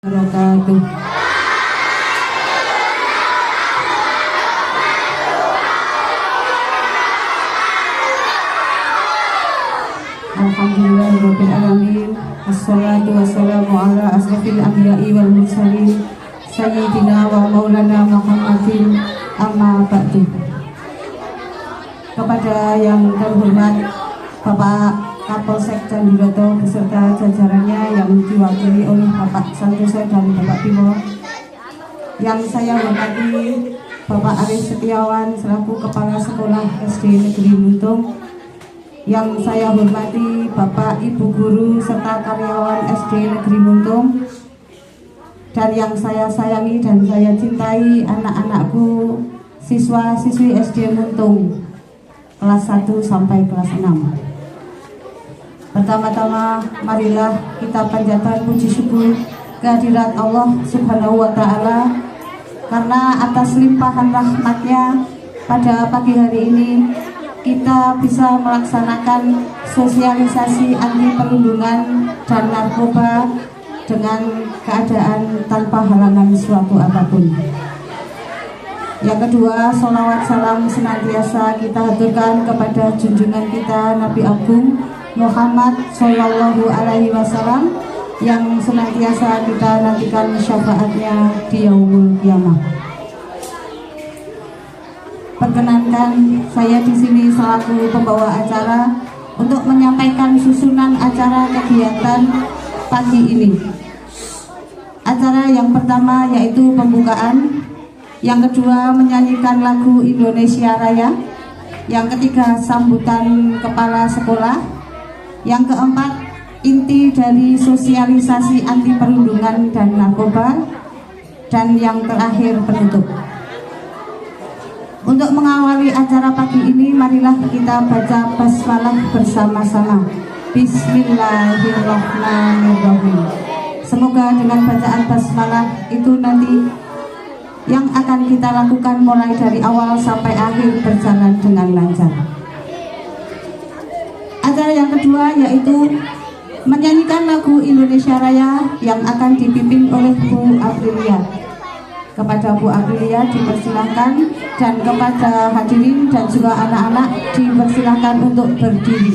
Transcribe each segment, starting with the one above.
Wabarakatuh. Alhamdulillahirabbil alamin. Assalatu wassalamu ala asrofil anbiya'i wal mursalin sayyidina wa maulana Muhammadin amma ba'du. Kepada yang terhormat Bapak Kapolsek Candiroto beserta jajarannya yang diwakili oleh Bapak Santoso dan Bapak Bimo, yang saya hormati Bapak Arif Setiawan selaku Kepala Sekolah SD Negeri Muntung, yang saya hormati Bapak Ibu Guru serta karyawan SD Negeri Muntung, dan yang saya sayangi dan saya cintai anak-anakku siswa-siswi SD Muntung kelas 1 sampai kelas 6. Pertama-tama marilah kita panjatkan puji syukur kehadirat Allah Subhanahu wa Ta'ala, karena atas limpahan rahmatnya pada pagi hari ini kita bisa melaksanakan sosialisasi anti perundungan dan narkoba dengan keadaan tanpa halangan suatu apapun. Yang kedua, sholawat salam senantiasa kita haturkan kepada junjungan kita Nabi Agung Muhammad Shallallahu Alaihi Wasallam, yang senantiasa kita nantikan syafaatnya di yaumul kiamah. Perkenankan saya di sini selaku pembawa acara untuk menyampaikan susunan acara kegiatan pagi ini. Acara yang pertama yaitu pembukaan, yang kedua menyanyikan lagu Indonesia Raya, yang ketiga sambutan kepala sekolah, yang keempat inti dari sosialisasi anti perundungan dan narkoba, dan yang terakhir penutup. Untuk mengawali acara pagi ini, marilah kita baca basmalah bersama-sama. Bismillahirrahmanirrahim. Semoga dengan bacaan basmalah itu nanti yang akan kita lakukan mulai dari awal sampai akhir berjalan dengan lancar. Acara yang kedua yaitu menyanyikan lagu Indonesia Raya yang akan dipimpin oleh Bu Aprilia. Kepada Bu Aprilia dipersilahkan, dan kepada hadirin dan juga anak-anak dipersilahkan untuk berdiri.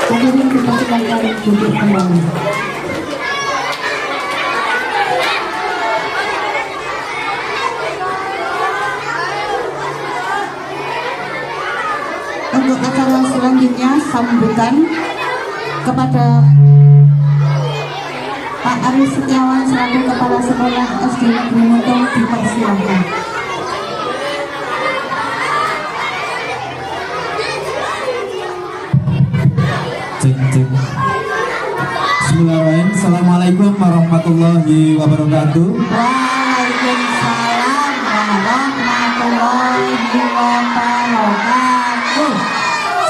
Hadirin dipersilakan duduk kembali. Untuk acara selanjutnya, sambutan kepada Pak Aris Setiawan selaku Kepala Sekolah SD Negeri Muntung dipersilakan. Cek. Bismillahirrahmanirrahim. Assalamualaikum warahmatullahi wabarakatuh. Waalaikumsalam warahmatullahi wabarakatuh.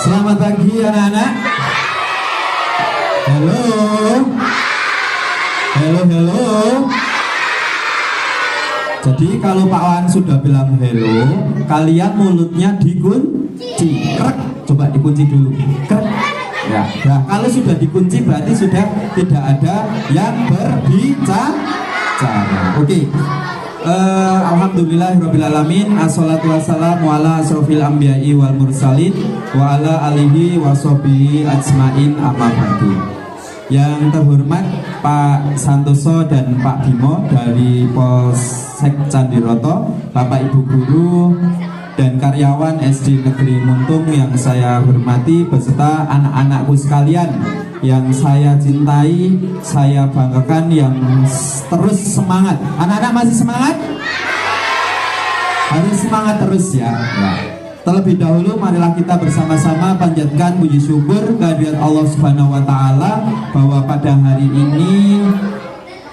Selamat pagi anak-anak. Halo. Jadi kalau Pak Wan sudah bilang hello, kalian mulutnya dikunci. Krek. Coba dikunci dulu. Krek. Ya, nah, kalau sudah dikunci berarti sudah tidak ada yang berbicara. Oke. Alhamdulillahirrabbilalamin. Assalatu wassalamu ala asrofil anbiya'i wal mursalin wa ala alihi wa sahbihi ajmain amma ba'du. Yang terhormat Pak Santoso dan Pak Bimo dari Polsek Candiroto, Bapak Ibu guru dan karyawan SD Negeri Muntung yang saya hormati beserta anak-anakku sekalian yang saya cintai, saya banggakan, yang terus semangat. Anak-anak masih semangat? Harus semangat terus ya. Terlebih dahulu marilah kita bersama-sama panjatkan puji syukur kehadirat Allah Subhanahu wa taala bahwa pada hari ini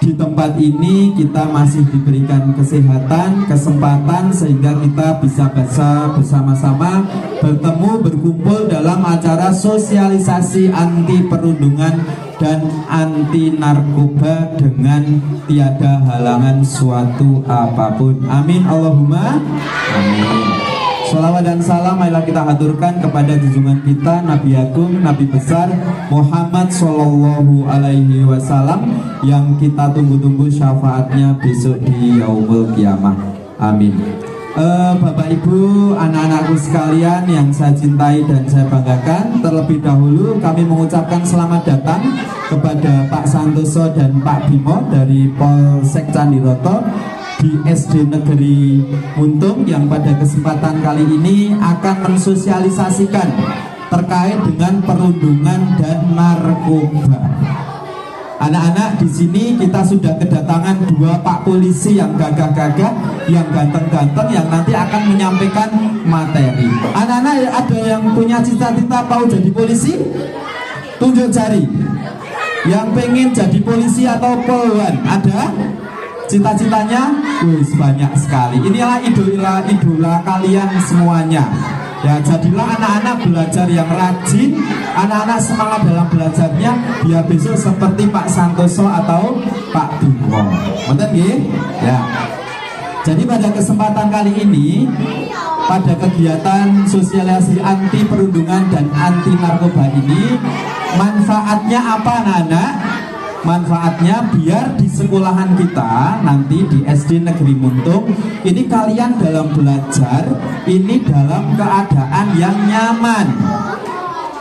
di tempat ini kita masih diberikan kesehatan, kesempatan sehingga kita bisa bersama-sama bertemu, berkumpul dalam acara sosialisasi anti perundungan dan anti narkoba dengan tiada halangan suatu apapun. Amin Allahumma amin. Salawat dan salam marilah kita haturkan kepada junjungan kita Nabi Agung, Nabi besar Muhammad Sallallahu Alaihi Wasallam yang kita tunggu-tunggu syafaatnya besok di yaumul kiamah. Amin. Bapak Ibu, anak-anakku sekalian yang saya cintai dan saya banggakan, terlebih dahulu kami mengucapkan selamat datang kepada Pak Santoso dan Pak Bimo dari Polsek Candiroto di SD Negeri Muntung yang pada kesempatan kali ini akan mensosialisasikan terkait dengan perundungan dan narkoba. Anak-anak, di sini kita sudah kedatangan dua Pak Polisi yang gagah-gagah, yang ganteng-ganteng, yang nanti akan menyampaikan materi. Anak-anak, ada yang punya cita-cita mau jadi polisi? Tunjuk jari. Yang pengen jadi polisi atau poluan? Ada? Cita-citanya banyak sekali. Inilah idola kalian semuanya. Ya, jadilah anak-anak belajar yang rajin, anak-anak semangat dalam belajarnya, biar besok seperti Pak Santoso atau Pak Bimo. Betul nggih? Ya. Jadi pada kesempatan kali ini, pada kegiatan sosialisasi anti perundungan dan anti narkoba ini, manfaatnya apa anak-anak? Manfaatnya biar di sekolahan kita nanti di SD Negeri Muntung ini kalian dalam belajar ini dalam keadaan yang nyaman,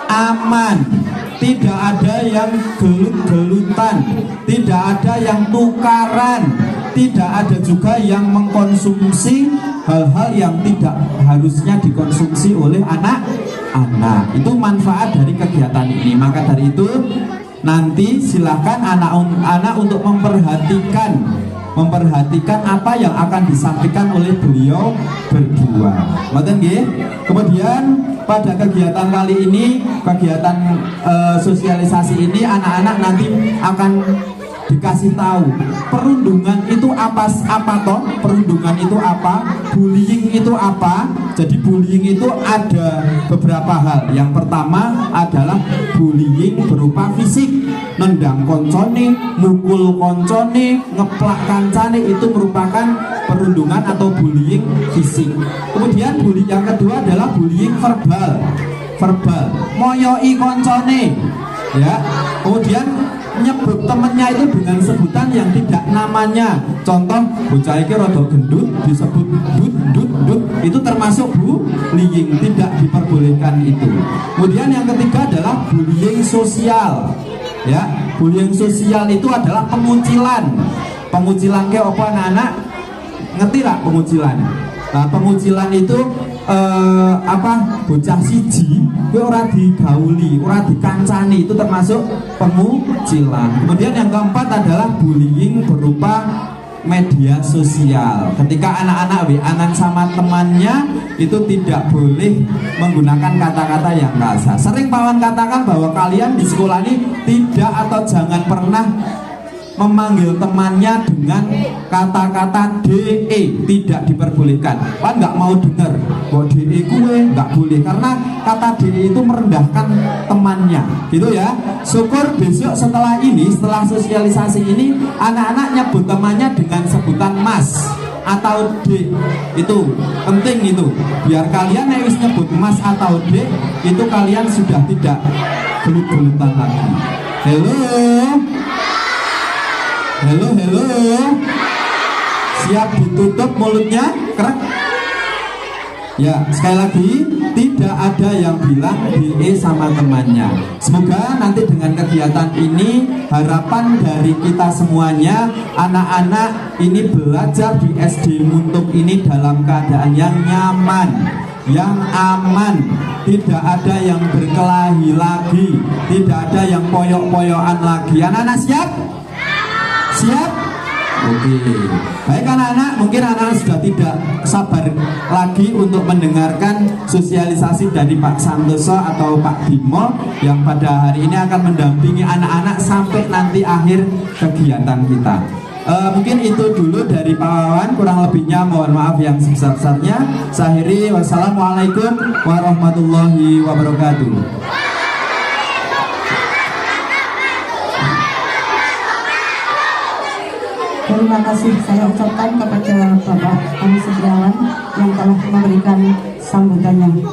aman, tidak ada yang gelut-gelutan, tidak ada yang tukaran, tidak ada juga yang mengkonsumsi hal-hal yang tidak harusnya dikonsumsi oleh anak-anak. Itu manfaat dari kegiatan ini. Maka dari itu nanti silahkan anak-anak untuk memperhatikan apa yang akan disampaikan oleh beliau berdua. Kemudian pada kegiatan kali ini, kegiatan sosialisasi ini, anak-anak nanti akan dikasih tahu perundungan itu apa toh, perundungan itu apa, bullying itu apa. Jadi bullying itu ada beberapa hal. Yang pertama adalah bullying berupa fisik, nendang koncone, mukul koncone, ngeplak kancane, itu merupakan perundungan atau bullying fisik. Kemudian bullying yang kedua adalah bullying verbal, moyoi koncone, ya. Kemudian nyebut temennya itu dengan sebutan yang tidak namanya. Contoh, bocah iki rada gendut disebut dut, itu termasuk bullying, tidak diperbolehkan itu. Kemudian yang ketiga adalah bullying sosial. Ya, bullying sosial itu adalah pengucilan. Pengucilan ke apa anak-anak? Ngerti lah pengucilan? Nah, pengucilan itu bocah siji gue ora digauli, ora dikancani, itu termasuk pengucilan. Kemudian yang keempat adalah bullying berupa media sosial. Ketika anak-anak WA-an sama temannya itu tidak boleh menggunakan kata-kata yang kasar. Sering Pawan katakan bahwa kalian di sekolah ini tidak atau jangan pernah memanggil temannya dengan kata-kata DE, tidak diperbolehkan. Pak nggak mau dengar kok DE gue nggak boleh, karena kata DE itu merendahkan temannya, gitu ya. Syukur besok setelah ini, setelah sosialisasi ini, anak-anak nyebut temannya dengan sebutan Mas atau D. Itu penting, itu biar kalian wis nyebut Mas atau D itu kalian sudah tidak gelut-gelutan lagi. Halo, siap ditutup mulutnya, krek. Ya, sekali lagi, tidak ada yang bilang DE sama temannya. Semoga nanti dengan kegiatan ini, harapan dari kita semuanya, anak-anak ini belajar di SD Muntuk ini dalam keadaan yang nyaman, yang aman, tidak ada yang berkelahi lagi, tidak ada yang poyok-poyokan lagi. Anak-anak siap? Siap? Oke. Baik anak-anak, mungkin anak-anak sudah tidak sabar lagi untuk mendengarkan sosialisasi dari Pak Santoso atau Pak Bimo yang pada hari ini akan mendampingi anak-anak sampai nanti akhir kegiatan kita. Mungkin itu dulu dari Pak Wawan, kurang lebihnya mohon maaf yang sebesar-besarnya. Saya akhiri, wassalamualaikum warahmatullahi wabarakatuh. Terima kasih saya ucapkan kepada Bapak Ani Setiawan yang telah memberikan sambutannya.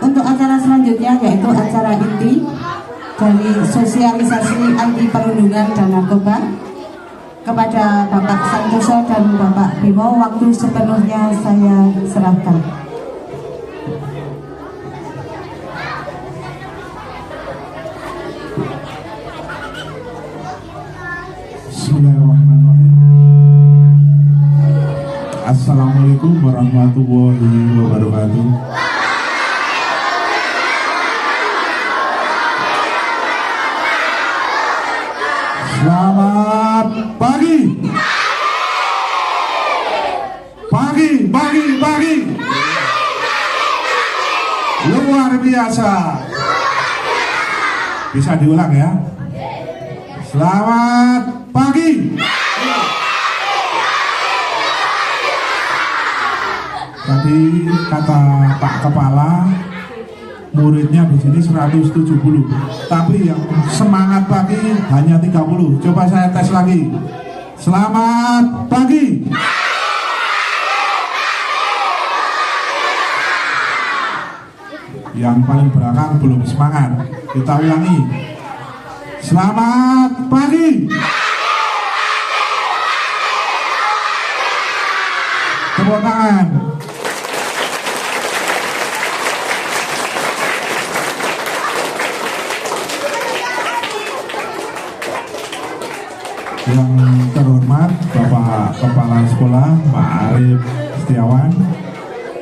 Untuk acara selanjutnya yaitu acara inti dari sosialisasi anti perundungan dan narkoba, kepada Bapak Santoso dan Bapak Bimo, waktu sepenuhnya saya serahkan. Assalamualaikum warahmatullahi wabarakatuh. Selamat pagi. Pagi. Luar biasa. Bisa diulang ya. Selamat pagi. Tadi kata Pak Kepala, muridnya di sini 170, tapi yang semangat pagi hanya 30. Coba saya tes lagi. Selamat pagi. Yang paling belakang belum semangat. Kita ulangi. Selamat pagi. Tepuk tangan. Yang terhormat Bapak Kepala Sekolah Pak Arif Setiawan,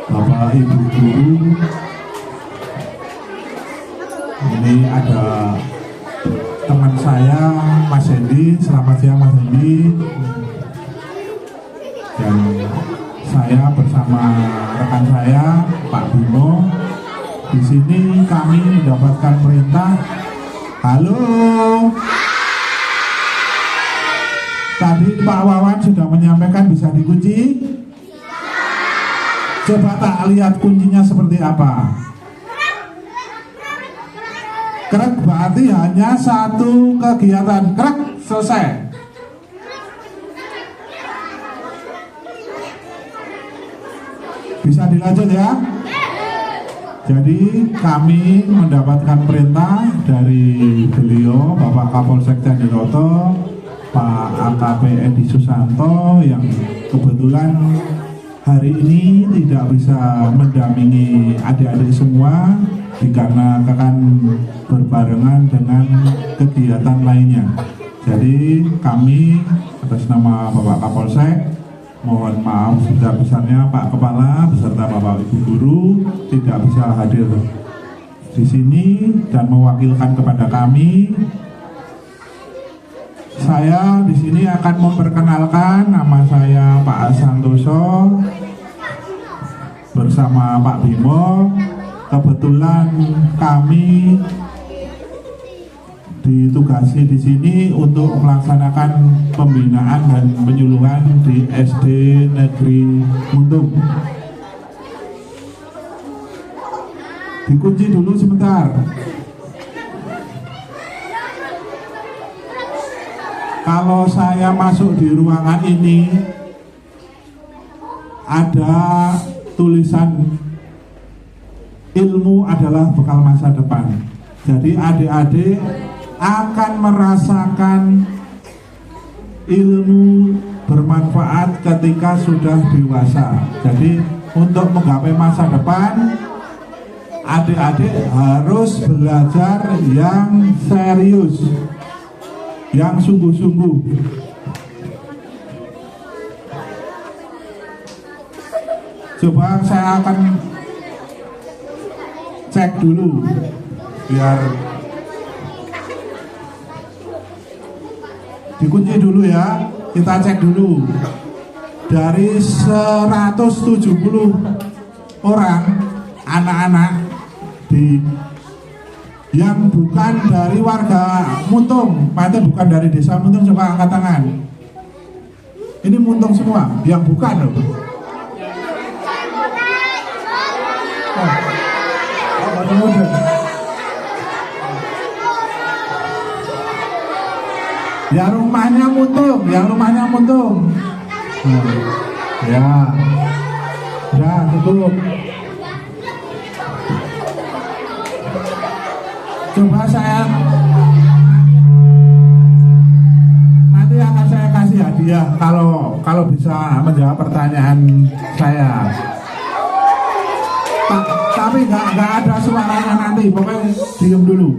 Bapak Ibu Guru, ini ada teman saya Mas Hendi. Selamat siang Mas Hendi. Dan saya bersama rekan saya Pak Bimo. Di sini kami mendapatkan perintah. Halo. Tadi Pak Wawan sudah menyampaikan bisa dikunci. Coba tak lihat kuncinya seperti apa. Krek berarti hanya satu kegiatan. Krek selesai. Bisa dilanjut ya. Jadi kami mendapatkan perintah dari beliau Bapak Kapolsek Candiroto, Pak AKP Edi Susanto, yang kebetulan hari ini tidak bisa mendampingi adik-adik semua dikarenakan berbarengan dengan kegiatan lainnya. Jadi kami atas nama Bapak Kapolsek mohon maaf sebesar-besarnya Pak Kepala beserta Bapak Ibu Guru tidak bisa hadir di sini dan mewakilkan kepada kami. Saya di sini akan memperkenalkan, nama saya Pak Santoso bersama Pak Bimo. Kebetulan kami ditugasi di sini untuk melaksanakan pembinaan dan penyuluhan di SD Negeri Muntung. Dikunci dulu sebentar. Kalau saya masuk di ruangan ini, ada tulisan ilmu adalah bekal masa depan. Jadi adik-adik akan merasakan ilmu bermanfaat ketika sudah dewasa. Jadi untuk menggapai masa depan, adik-adik harus belajar yang serius, yang sungguh-sungguh. Coba saya akan cek dulu biar dikunci dulu ya. Kita cek dulu. Dari 170 orang anak-anak yang bukan dari warga Muntung, maksudnya bukan dari desa Muntung, coba angkat tangan. Ini Muntung semua, yang bukan loh. Yang rumahnya Muntung, yang rumahnya Muntung. Ya, ya cukup. Coba saya nanti akan saya kasih hadiah kalau bisa menjawab pertanyaan saya. Tapi nggak ada suaranya nanti, pokoknya diem dulu.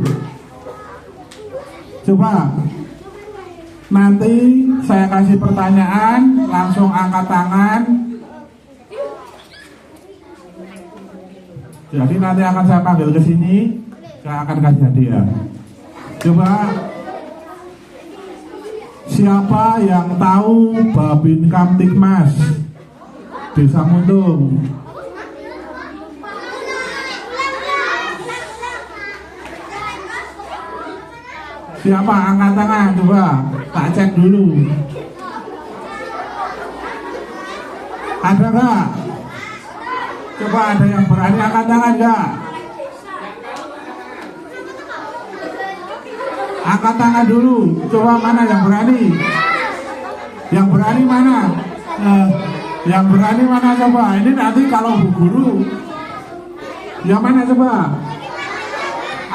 Coba nanti saya kasih pertanyaan, langsung angkat tangan. Jadi nanti akan saya panggil ke sini. Saya akan kasih hadiah. Coba siapa yang tahu Babin Kamtibmas Desa Muntung? Siapa? Angkat tangan, coba tak cek dulu. Ada nggak? Coba ada yang berani angkat tangan nggak? Angkat tangan dulu, coba mana yang berani? Yang berani mana? Yang berani mana coba? Ini nanti kalau Bu Guru, yang mana coba?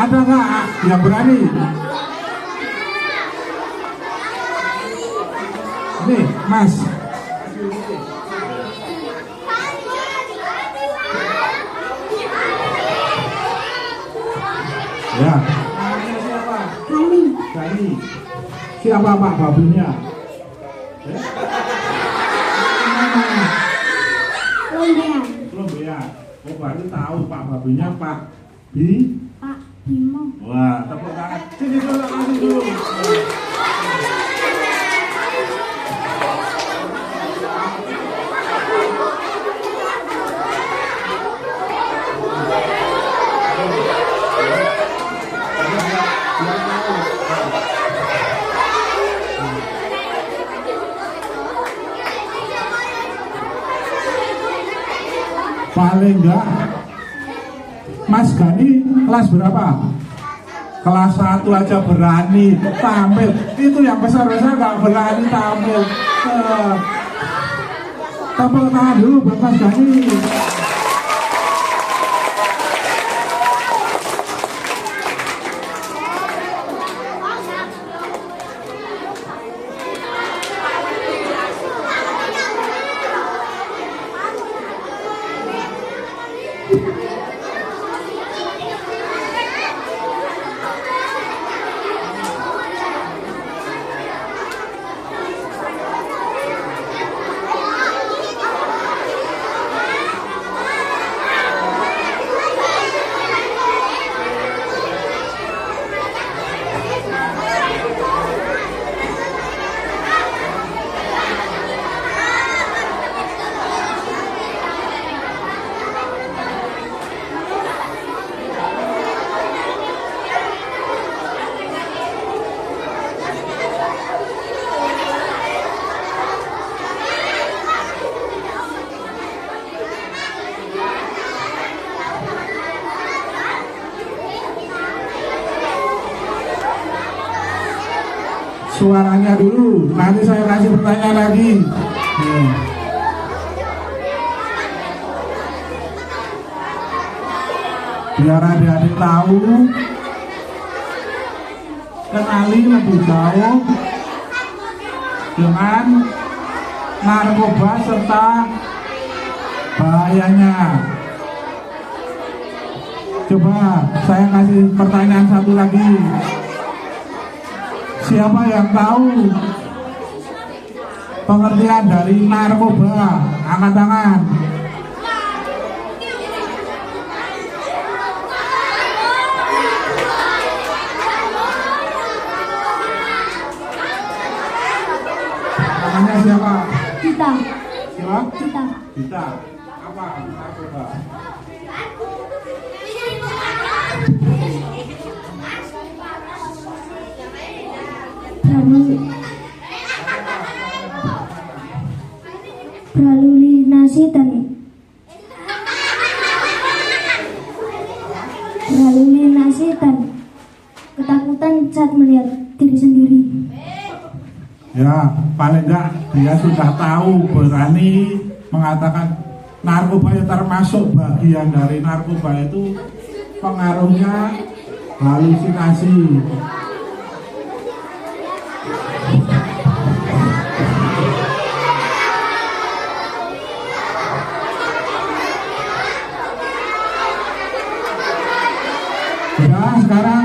Ada nggak yang berani? Nih, Mas. Ya. Gani. Siapa Pak Babunya? Lombean. Oh, berarti tahu Pak Babunya Pak Bimo. Wah, tepuk tangan. Sini dulu, kasih dulu. Paling enggak Mas Gani kelas berapa? Kelas 1 aja berani tampil. Itu yang besar-besar gak berani tampil. Tepuk tangan dulu buat Mas Gani. suaranya dulu, nanti saya kasih pertanyaan lagi. Biar adik-adik tahu, kenali lebih jauh dengan narkoba serta bahayanya. Coba saya kasih pertanyaan satu lagi. Siapa yang tahu pengertian dari narkoba? Angkat tangan. Namanya siapa? Kita. Siapa? Kita. Kita. Apa narkoba? Berhalusinasi dan ketakutan saat melihat diri sendiri. Ya, paling enggak dia sudah tahu, berani mengatakan narkoba yang termasuk bagian dari narkoba itu pengaruhnya halusinasi. Ya, sekarang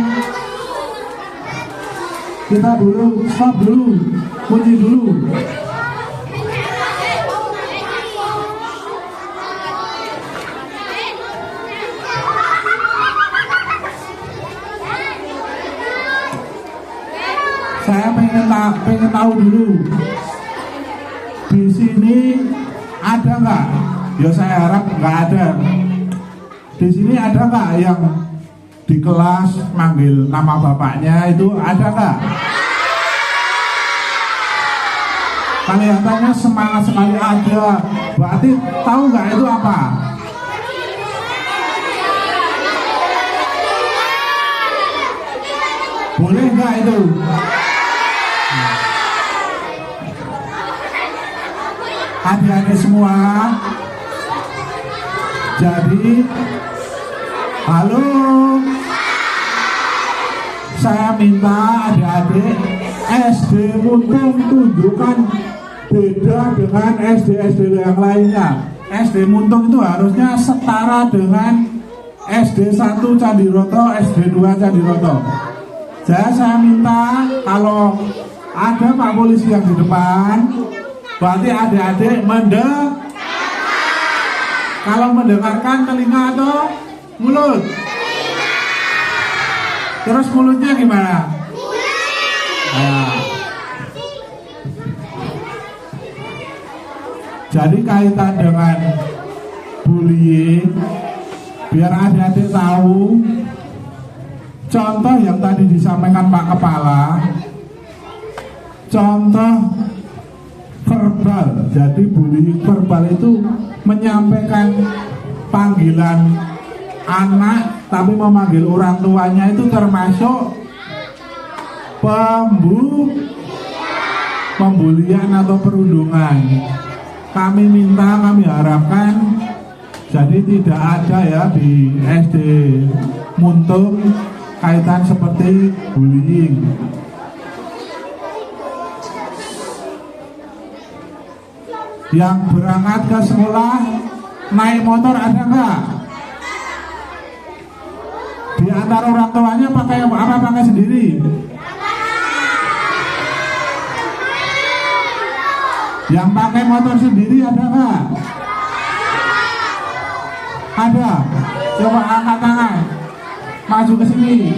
kita dulu stop dulu, kunci dulu. Saya pengen tahu dulu, di sini ada nggak? Ya saya harap nggak ada. Di sini ada nggak yang di kelas manggil nama bapaknya itu, ada nggak? Kelihatannya semangat sekali ada. Berarti tahu nggak itu apa? Boleh nggak itu? Adik-adik semua, jadi halo, saya minta adik-adik SD Muntung tunjukkan beda dengan SD yang lainnya. SD Muntung itu harusnya setara dengan SD 1 Candiroto, SD 2 Candiroto. Saya minta kalau ada Pak Polisi yang di depan, berarti adik-adik kalau mendengarkan telinga atau mulut? Terus mulutnya gimana? Nah. Jadi kaitan dengan bullying, biar adik-adik tahu, contoh yang tadi disampaikan Pak Kepala, contoh verbal. Jadi bullying verbal itu menyampaikan panggilan anak tapi memanggil orang tuanya, itu termasuk pembulian atau perundungan. Kami harapkan jadi tidak ada ya di SD Muntung kaitan seperti bullying. Yang berangkat ke sekolah naik motor ada nggak? Di antara orang tuanya pakai apa? Pakai sendiri? Yang pakai motor sendiri ada nggak? Ada. Coba angkat tangan, maju ke sini.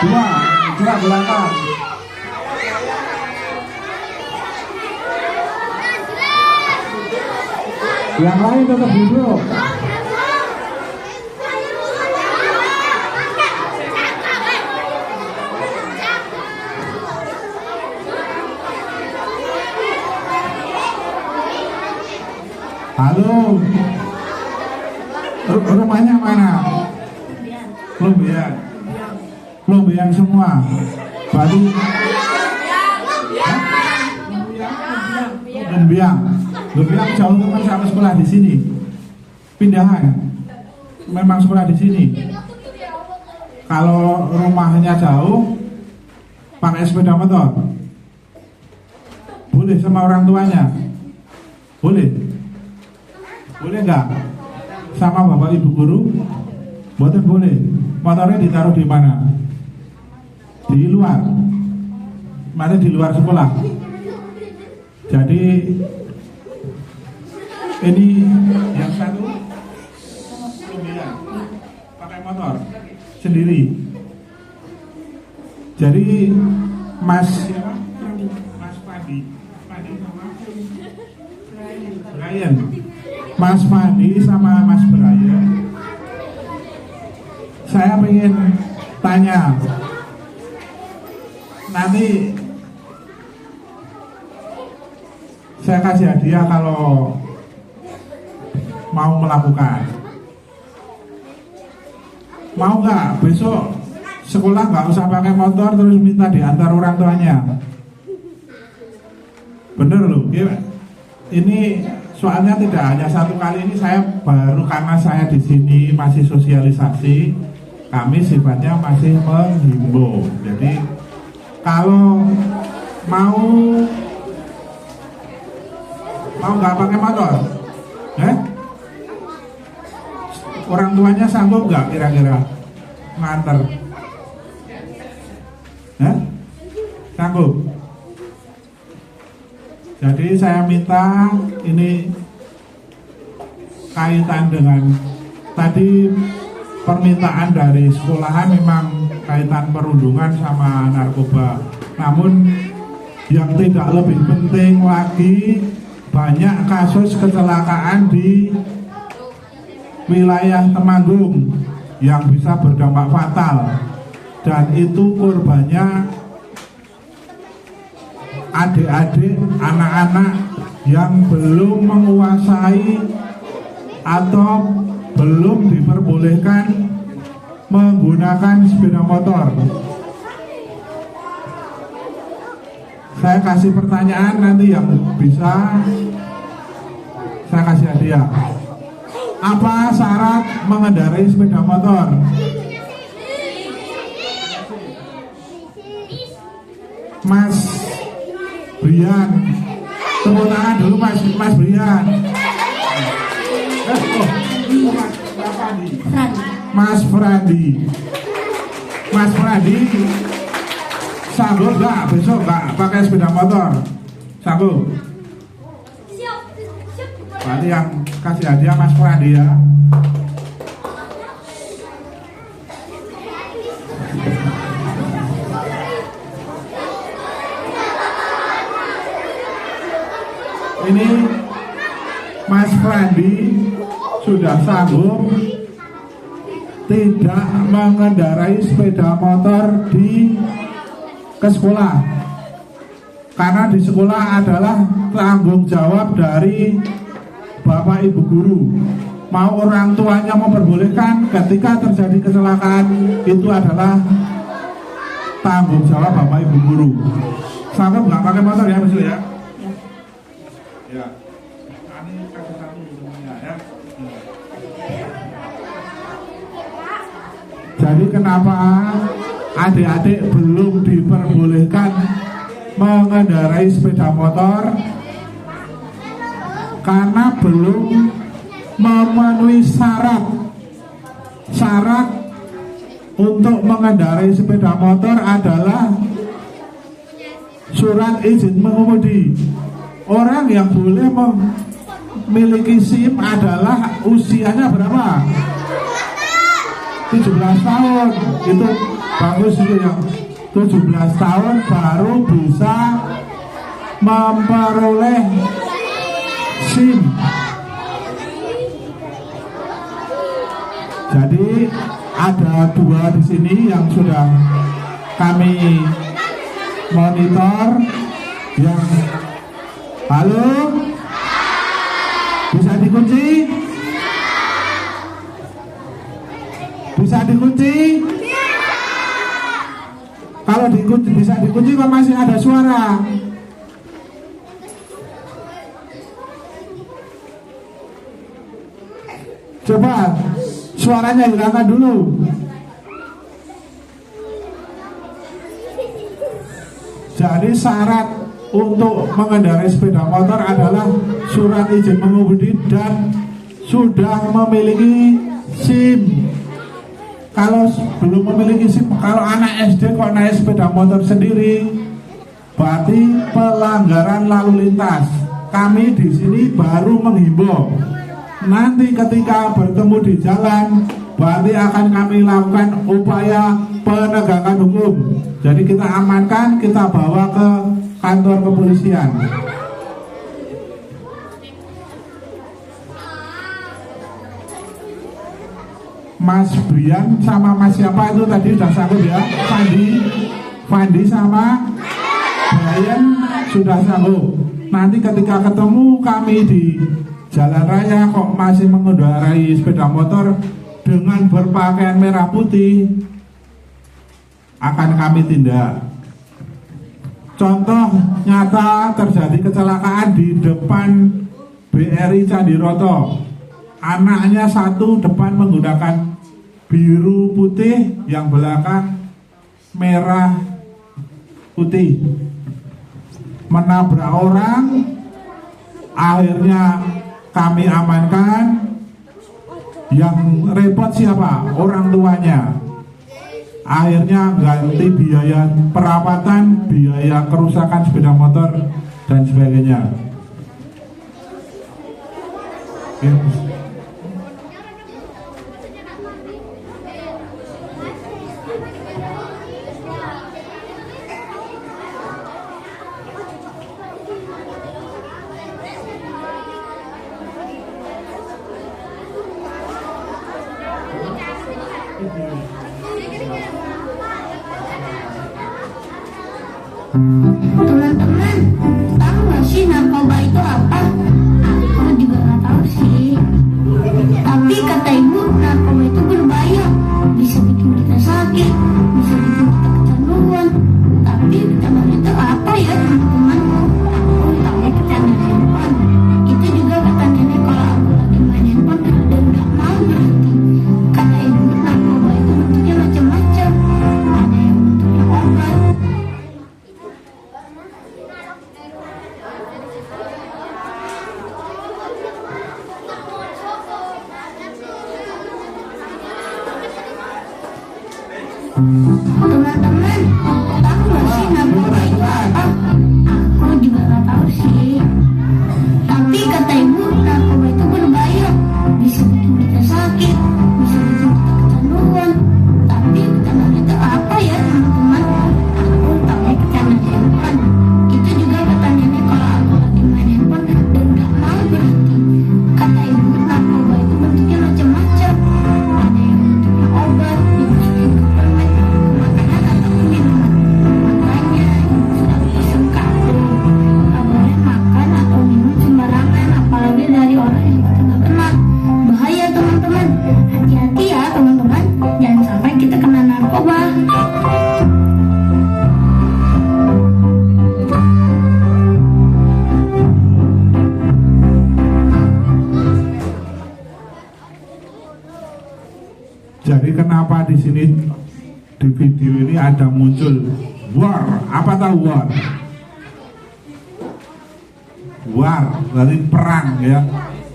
Dua, gerak belakang. Yang lain tetap duduk. Halo, rumahnya mana? Lumbian. Gembiang semua. Berarti Gembiang jauh teman sama sekolah di sini. Pindahan. Memang sekolah di sini. Kalau rumahnya jauh, pakai sepeda motor. Boleh sama orang tuanya? Boleh? Boleh enggak? Sama bapak ibu guru? Boten boleh. Motornya ditaruh di mana? Di luar. Mana di luar sekolah. Jadi ini yang satu pakai motor sendiri. Jadi Mas Padi sama Brian. Mas Padi sama Mas Brian. Saya ingin tanya, nanti saya kasih hadiah kalau mau melakukan. Mau nggak besok sekolah nggak usah pakai motor terus minta diantar orang tuanya? Bener loh. Ini soalnya tidak hanya satu kali, ini saya baru, karena saya di sini masih sosialisasi, kami sifatnya masih menghimbau. Jadi kalau mau nggak pakai motor, orang tuanya sanggup nggak kira-kira nganter? Sanggup. Jadi saya minta, ini kaitan dengan tadi permintaan dari sekolahan, memang kaitan perundungan sama narkoba. Namun yang tidak lebih penting lagi, banyak kasus kecelakaan di wilayah Temanggung yang bisa berdampak fatal, dan itu korbannya adik-adik, anak-anak yang belum menguasai atau belum diperbolehkan menggunakan sepeda motor. Saya kasih pertanyaan, nanti yang bisa saya kasih hadiah. Apa syarat mengendarai sepeda motor? Mas Brian, tepuk tangan dulu Mas Brian. Mas Frandi, sanggup nggak besok nggak pakai sepeda motor? Sanggup? Berarti yang kasih hadiah Mas Frandi ya. Ini Mas Frandi sudah sanggup tidak mengendarai sepeda motor ke sekolah, karena di sekolah adalah tanggung jawab dari Bapak Ibu guru. Mau orang tuanya memperbolehkan, ketika terjadi kecelakaan itu adalah tanggung jawab Bapak Ibu guru. Sanggup nggak pakai motor ya besok ya? Ya. Jadi kenapa adik-adik belum diperbolehkan mengendarai sepeda motor? Karena belum memenuhi syarat untuk mengendarai sepeda motor adalah surat izin mengemudi. Orang yang boleh memiliki SIM adalah usianya berapa? 17 tahun. Itu bagus, itu yang 17 tahun baru bisa memperoleh SIM. Jadi ada dua di sini yang sudah kami monitor. Yang halo, bisa dikunci? Bisa dikunci? Kalau bisa dikunci kok masih ada suara. Coba suaranya hilangkan dulu. Jadi syarat untuk mengendarai sepeda motor adalah surat izin mengemudi dan sudah memiliki SIM. Kalau belum memiliki SIM, kalau anak SD kok naik sepeda motor sendiri, berarti pelanggaran lalu lintas. Kami di sini baru menghimbau. Nanti ketika bertemu di jalan, berarti akan kami lakukan upaya penegakan hukum. Jadi kita amankan, kita bawa ke kantor kepolisian. Mas Brian sama Mas siapa itu tadi sudah sanggup ya? Fandi sama Brian sudah sanggup. Nanti ketika ketemu kami di jalan raya kok masih mengendarai sepeda motor dengan berpakaian merah putih, akan kami tindak. Contoh nyata terjadi kecelakaan di depan BRI Candiroto. Anaknya satu depan menggunakan biru putih, yang belakang merah putih, menabrak orang. Akhirnya kami amankan. Yang repot siapa? Orang tuanya. Akhirnya ganti biaya perawatan, biaya kerusakan sepeda motor dan sebagainya. Teman-teman, tahu nggak sih narkoba itu apa? Aku juga nggak tahu sih. Tapi kata ibu, narkoba itu berbahaya, bisa bikin kita sakit, bisa bikin kita kecanduan. Tapi kecanduan itu apa ya teman-teman? Aku tahu kecanduan handphone. Itu juga kata nenek kalau aku lagi main handphone dan nggak mau berhenti. Kata ibu, narkoba itu bentuknya macam-macam. Ada yang bentuknya obat. Teman-teman, tahu nggak sih narkoba itu apa? Aku juga nggak tahu sih. Tapi kata ibu, narkoba itu berbahaya, bisa bikin kita sakit, bisa bikin kita kecanduan. Tapi kecanduan itu apa ya teman-teman? Aku tahu kecanduan handphone. Itu juga kata nenek kalau aku lagi main handphone dan nggak mau berhenti. Kata ibu, narkoba itu bentuknya macam-macam. Ada yang bentuknya obat, dimasukin ke permen, makanan atau minuman. Makanya ibu sudah pesan ke aku, nggak boleh makan atau minum sembarangan, apalagi dari orang yang kita nggak kenal. Bahaya teman-teman, hati-hati ya teman-teman, jangan sampai kita kena narkoba. Jadi kenapa di sini di video ini ada muncul war? Apa tahu war? War berarti perang ya.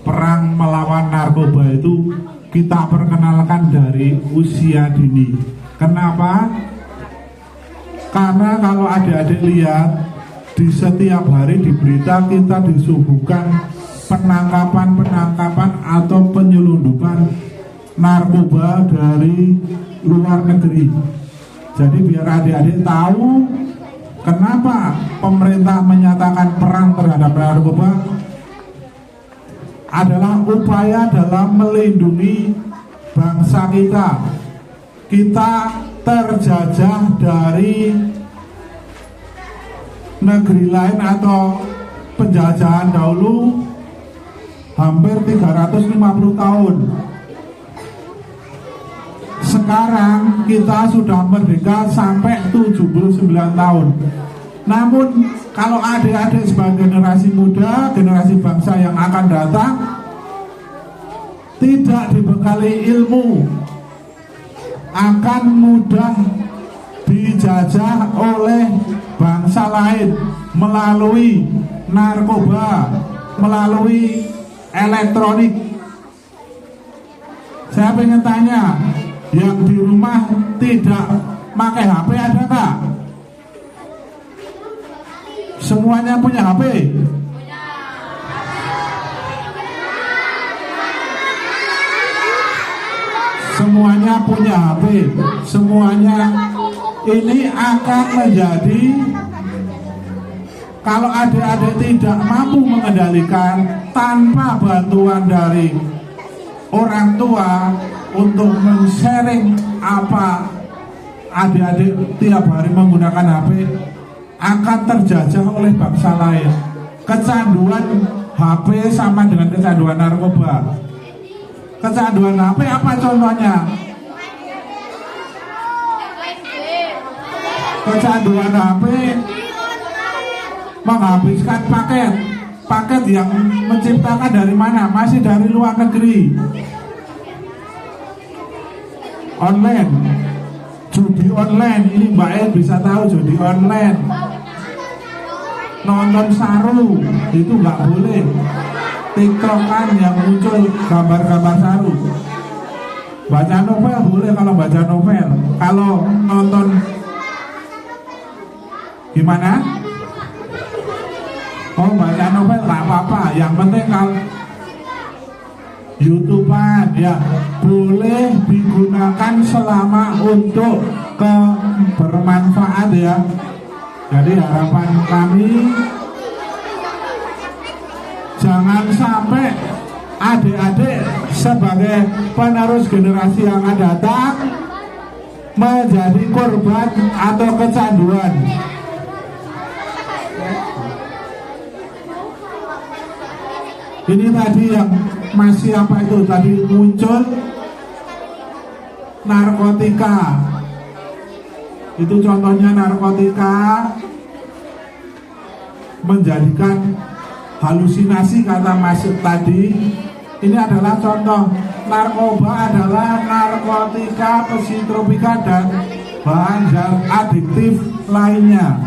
Perang melawan narkoba itu kita perkenalkan dari usia dini. Kenapa? Karena kalau adik-adik lihat di setiap hari di berita kita disuguhkan penangkapan atau penyelundupan narkoba dari luar negeri. Jadi biar adik-adik tahu kenapa pemerintah menyatakan perang terhadap narkoba, adalah upaya dalam melindungi bangsa kita. Kita terjajah dari negeri lain atau penjajahan dahulu hampir 350 tahun. sekarang kita sudah merdeka sampai 79 tahun. Namun kalau adik-adik sebagai generasi muda, generasi bangsa yang akan datang tidak dibekali ilmu, akan mudah dijajah oleh bangsa lain melalui narkoba, melalui elektronik. Saya pengen tanya, yang di rumah tidak pakai HP ada nggak? Semuanya punya HP? Semuanya punya HP. Semuanya ini akan menjadi, kalau adik-adik tidak mampu mengendalikan tanpa bantuan dari orang tua untuk men-sharing apa adik-adik tiap hari menggunakan HP, akan terjajah oleh bangsa lain. Kecanduan HP sama dengan kecanduan narkoba. Kecanduan HP apa contohnya? Kecanduan HP menghabiskan paket yang menciptakan dari mana? Masih dari luar negeri. Online, judi online. Ini Mbak El bisa tahu judi online. Nonton saru itu nggak boleh. TikTokan yang muncul gambar-gambar saru. Baca novel boleh kalau baca novel. Kalau nonton gimana? Oh, baca novel nggak apa-apa. Yang penting kalau YouTubean ya boleh digunakan selama untuk bermanfaat ya. Jadi harapan kami jangan sampai adik-adik sebagai penerus generasi yang akan datang menjadi korban atau kecanduan. Ini tadi yang masih apa itu tadi muncul narkotika. Itu contohnya narkotika menjadikan halusinasi kata Mas tadi. Ini adalah contoh. Narkoba adalah narkotika, psikotropika dan bahan zat adiktif lainnya.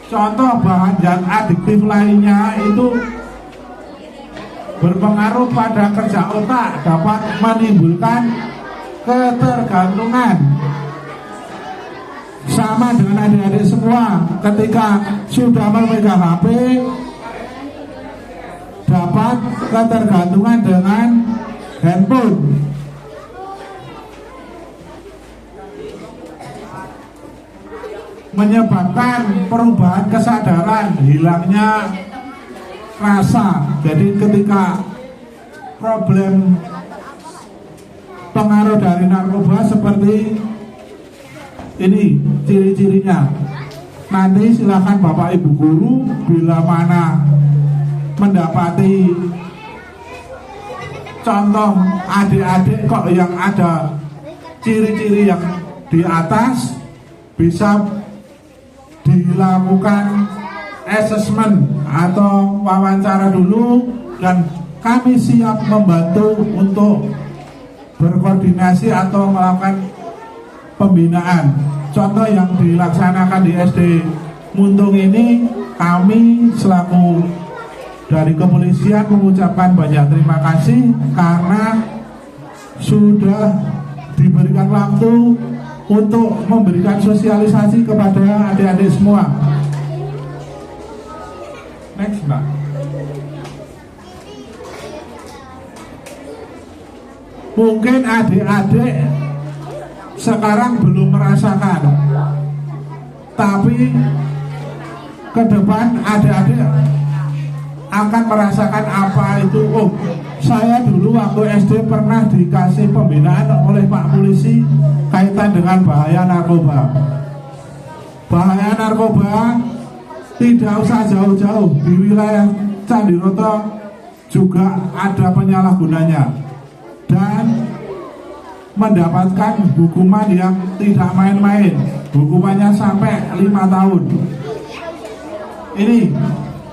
Contoh bahan zat adiktif lainnya itu berpengaruh pada kerja otak, dapat menimbulkan ketergantungan. Sama dengan adik-adik semua, ketika sudah memegang HP dapat ketergantungan dengan handphone. Menyebabkan perubahan kesadaran, hilangnya rasa. Jadi ketika problem pengaruh dari narkoba seperti ini ciri-cirinya. Nanti silakan Bapak Ibu guru bila mana mendapati contoh adik-adik kok yang ada ciri-ciri yang di atas, bisa dilakukan assessment atau wawancara dulu, dan kami siap membantu untuk berkoordinasi atau melakukan pembinaan. Contoh yang dilaksanakan di SD Muntung ini, kami selaku dari kepolisian mengucapkan banyak terima kasih karena sudah diberikan waktu untuk memberikan sosialisasi kepada adik-adik semua. Next, Mbak. Mungkin adik-adik sekarang belum merasakan, tapi ke depan adik-adik akan merasakan apa itu. Oh, saya dulu waktu SD pernah dikasih pembinaan oleh Pak Polisi kaitan dengan bahaya narkoba. Bahaya narkoba tidak usah jauh-jauh, di wilayah Candiroto juga ada penyalahgunanya. dan mendapatkan hukuman yang tidak main-main. Hukumannya sampai 5 tahun. Ini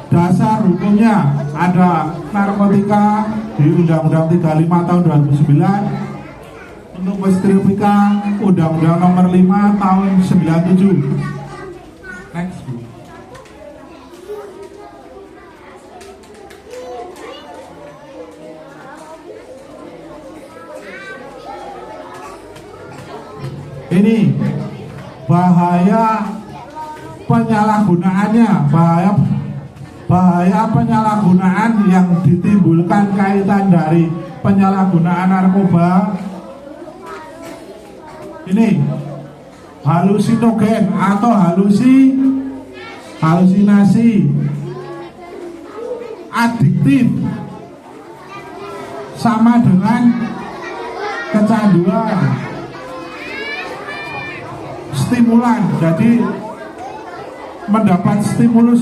dasar hukumnya, ada narkotika di Undang-Undang 35 tahun 2009, untuk psikotropika Undang-Undang nomor 5 tahun 97. Next. Ini bahaya penyalahgunaannya, bahaya penyalahgunaan yang ditimbulkan kaitan dari penyalahgunaan narkoba. Ini halusinogen atau halusinasi, adiktif, sama dengan kecanduan, stimulan. Jadi mendapat stimulus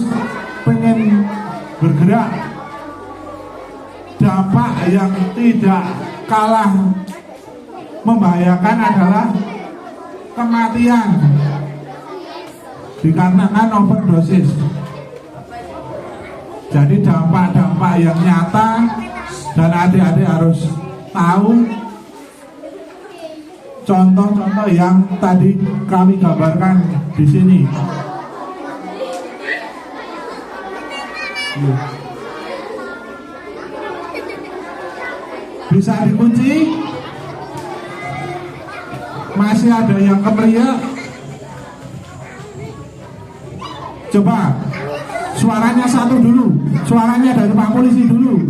pengen bergerak. Dampak yang tidak kalah membahayakan adalah kematian dikarenakan overdosis. Jadi dampak-dampak yang nyata, dan adik-adik harus tahu contoh-contoh yang tadi kami gambarkan di sini. Bisa dikunci? Masih ada yang kemeriah? Coba suaranya satu dulu, suaranya dari Pak Polisi dulu.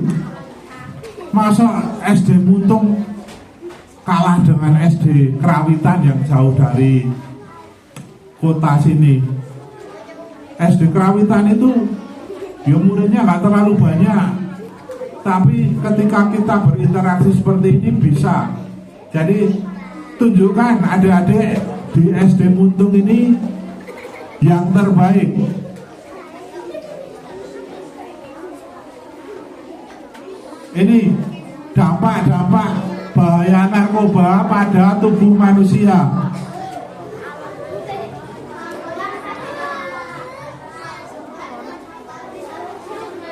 Masa SD Muntung kalah dengan SD Kerawitan yang jauh dari kota sini? SD Kerawitan itu ya muridnya nggak terlalu banyak, tapi ketika kita berinteraksi seperti ini bisa. Jadi tunjukkan adik-adik di SD Muntung ini yang terbaik. Ini dampak-dampak bahaya narkoba pada tubuh manusia.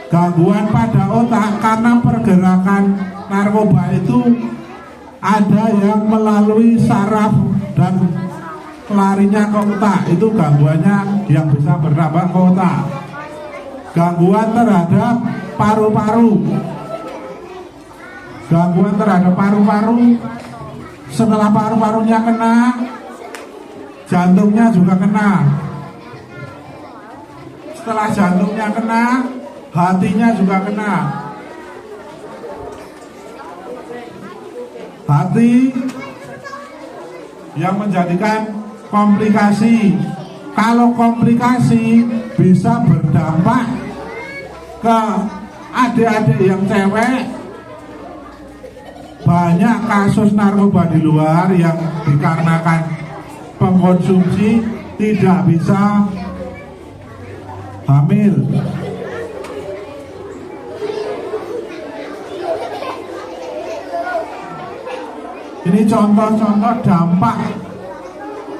Gangguan pada otak karena pergerakan narkoba itu ada yang melalui saraf dan larinya ke otak. Itu gangguannya yang bisa berdampak ke otak. Gangguan terhadap paru-paru. Gangguan terhadap paru-paru, setelah paru-parunya kena, jantungnya juga kena. Setelah jantungnya kena, hatinya juga kena. Hati yang menjadikan komplikasi. Kalau komplikasi bisa berdampak ke adik-adik yang cewek. Banyak kasus narkoba di luar yang dikarenakan pengkonsumsi tidak bisa hamil. Ini contoh-contoh dampak.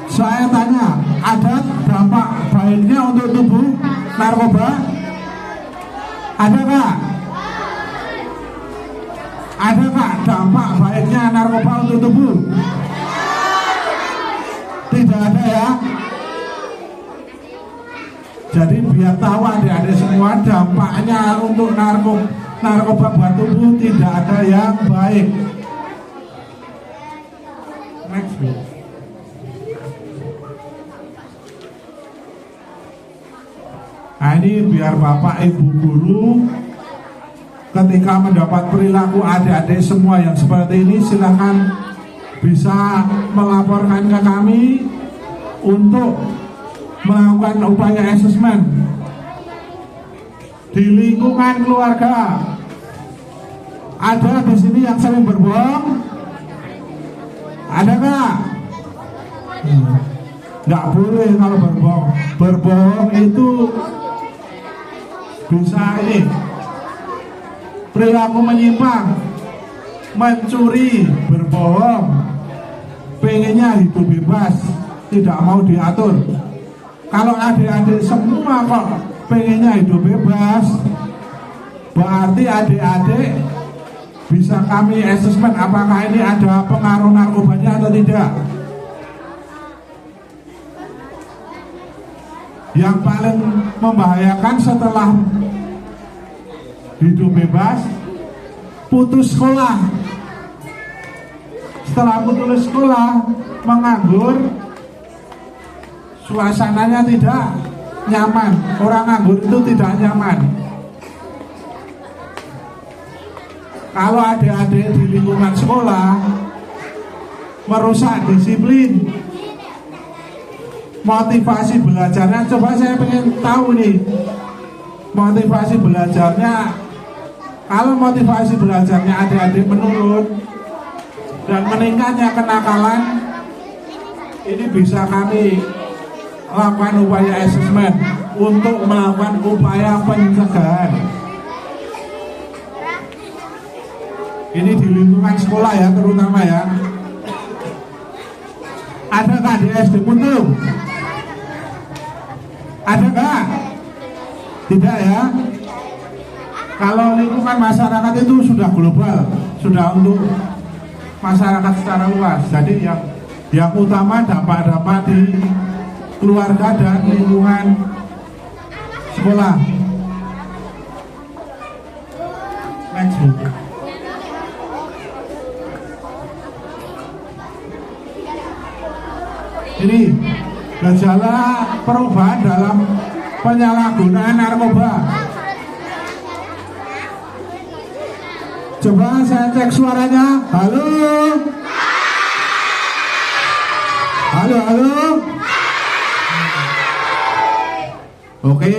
Saya tanya, ada dampak baiknya untuk tubuh narkoba? Ada nggak? Adakah dampak baiknya narkoba untuk tubuh? Tidak ada ya. Jadi biar tahu adik-adik semua, dampaknya untuk narkoba buat tubuh tidak ada yang baik. Next. Nah ini biar Bapak Ibu guru ketika mendapat perilaku adik-adik semua yang seperti ini, silahkan bisa melaporkan ke kami untuk melakukan upaya asesmen di lingkungan keluarga. Ada di sini yang sering berbohong? Ada nggak? Nggak boleh kalau berbohong. Berbohong itu bisa ini perilaku menyimpang. mencuri, berbohong, pengennya hidup bebas, tidak mau diatur. Kalau adik-adik semua kok pengennya hidup bebas, berarti adik-adik bisa kami asesmen apakah ini ada pengaruh narkobanya atau tidak. Yang paling membahayakan setelah hidup bebas, putus sekolah. Setelah putus sekolah, menganggur, suasananya tidak nyaman. Orang nganggur itu tidak nyaman. Kalau adik-adik di lingkungan sekolah merusak disiplin, motivasi belajarnya, coba saya pengen tahu nih, motivasi belajarnya. Kalau motivasi belajarnya adik-adik menurun dan meningkatnya kenakalan, ini bisa kami lakukan upaya asesmen untuk melakukan upaya pencegahan. Ini di lingkungan sekolah ya, terutama ya. Adakah di SD Puntung? Adakah? Tidak ya. Kalau lingkungan masyarakat itu sudah global, sudah untuk masyarakat secara luas. Jadi yang utama dampak-dampak di keluarga dan lingkungan sekolah. Next book. Ini gejala perubahan dalam penyalahgunaan narkoba. Coba saya cek suaranya. Halo. Halo, halo. Oke,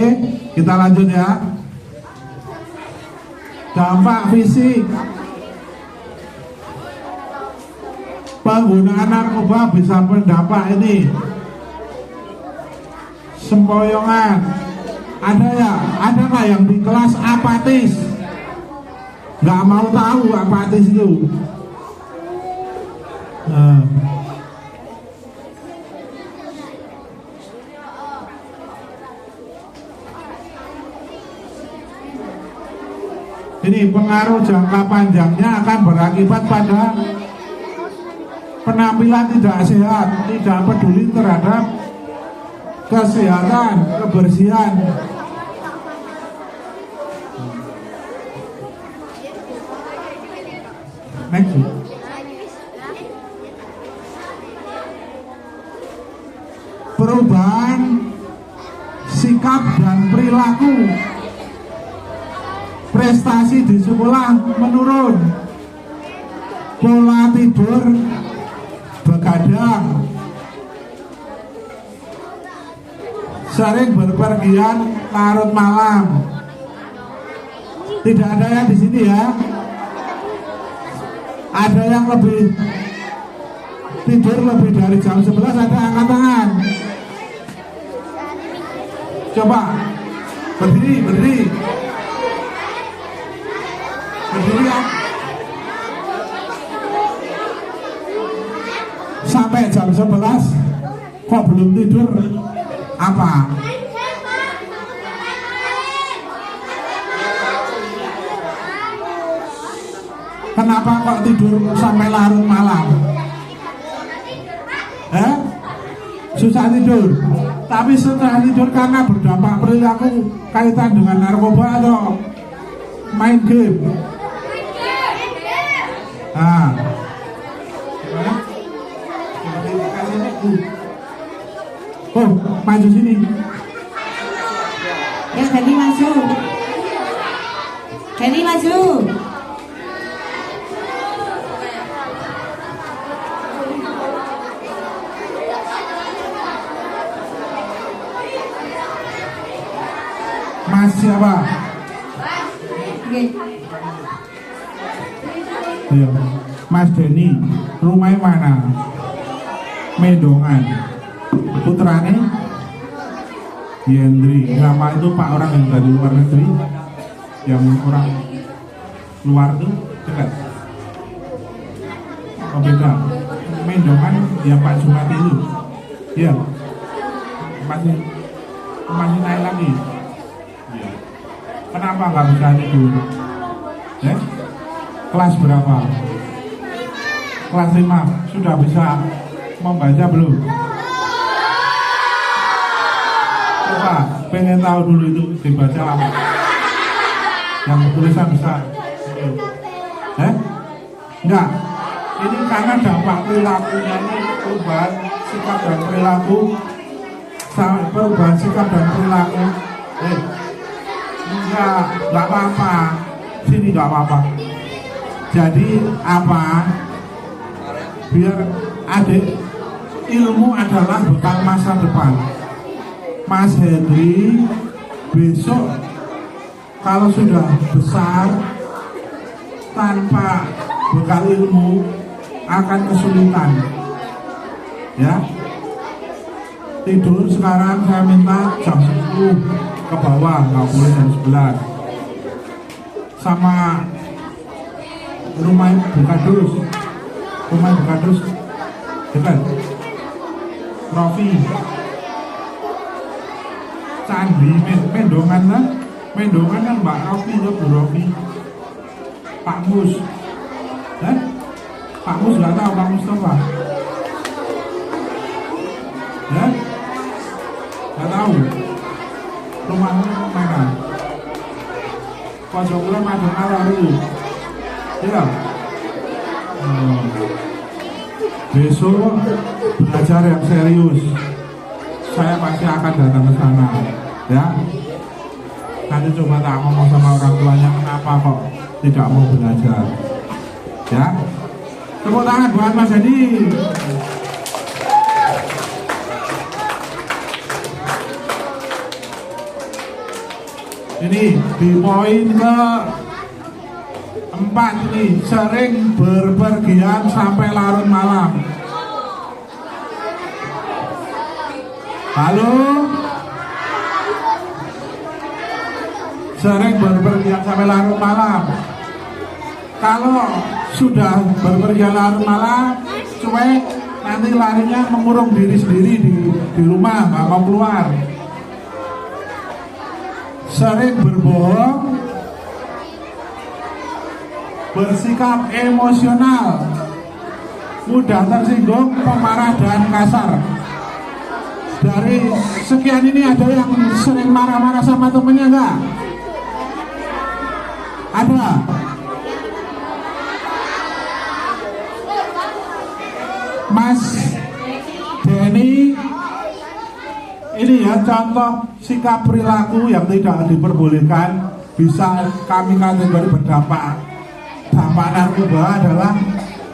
kita lanjut ya. Dampak fisik. Penggunaan narkoba bisa berdampak ini. Sempoyongan. Ada ya? Ada nggak yang di kelas apatis? Nggak mau tahu apatis itu. Nah. Ini pengaruh jangka panjangnya akan berakibat pada penampilan tidak sehat, tidak peduli terhadap kesehatan, kebersihan. Next. Perubahan sikap dan perilaku. Prestasi di sekolah menurun. Pola tidur begadang, sering berpergian larut malam. Tidak ada yang di sini ya. Ada yang lebih tidur lebih dari jam 11, ada angkat tangan. Coba berdiri, berdiri. Berdiri ya. Sampai jam 11 kok belum tidur? Apa? Kenapa kok tidur sampai larut malam? Susah tidur. Tapi setelah tidur karena berdampak perilaku kaitan dengan narkoba atau main game? Nah, oh, maju sini. Ya, Dani maju. Dani maju. Mas siapa? Oke. Ayo, Mas Denny, rumahnya mana? Mendongan. Putrane Yendri. Nama itu Pak orang yang dari luar negeri, yang orang luar tuh dekat. Oh beda. Mendongan yang Pak Jumat itu. Iya. Masih naik lagi. Iya. Kenapa nggak bisa tidur? Ya? Kelas berapa? Kelas 5. Sudah bisa membaca belum? Coba pengen tahu dulu itu dibaca apa? Yang tulisan besar. Enggak. Ini karena dampak perilakunya ini perubahan sikap dan perilaku. Perubahan sikap dan perilaku. Enggak apa-apa. Sini enggak apa-apa. Jadi apa? Biar adik, ilmu adalah bekal masa depan. Mas Henry besok kalau sudah besar tanpa bekal ilmu akan kesulitan. Ya. Tidur sekarang saya minta jam 10 ke bawah, nggak boleh jam 11. Sama rumah Bukadus dekat Rofi Candi Mendongan kan Mbak Rofi itu Bu Rofi Pak Mus Pak Mus nggak tahu Pak Mustafa ya nggak tahu rumahnya mana pojok kula madung alaru ya. Besok belajar yang serius. Saya pasti akan datang ke sana, ya. Nanti coba tak ngomong sama orang tuanya kenapa kok tidak mau belajar, ya. Tepuk tangan buat Mas Edi. Ini di poin ke 4 ini sering berpergian sampai larut malam. Halo? Sering berpergian sampai larut malam. Kalau sudah berpergian larut malam, cuek, nanti larinya mengurung diri sendiri di rumah, nggak mau keluar. Sering berbohong, bersikap emosional, mudah tersinggung, pemarah dan kasar. Dari sekian ini ada yang sering marah-marah sama temennya enggak? Ada? Mas Denny, ini ya contoh sikap perilaku yang tidak diperbolehkan, bisa kami kategori berdampak. Dampak narkoba adalah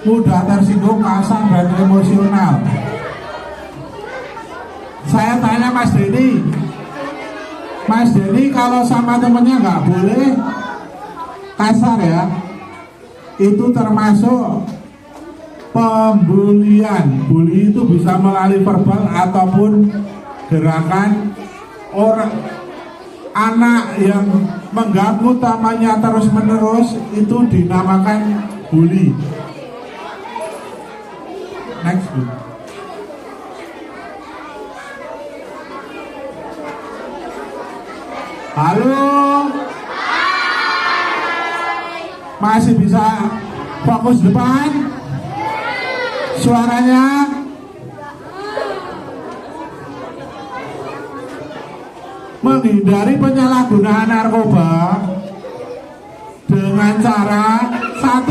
mudah tersinggung, kasar dan emosional. Saya tanya Mas Denny kalau sama temennya nggak boleh kasar ya, itu termasuk pembulian. Bully itu bisa melalui verbal ataupun gerakan. Orang anak yang mengganggu temannya terus-menerus itu dinamakan bully. Next. Halo. Masih bisa fokus depan? Suaranya? Menghindari penyalahgunaan narkoba dengan cara 1.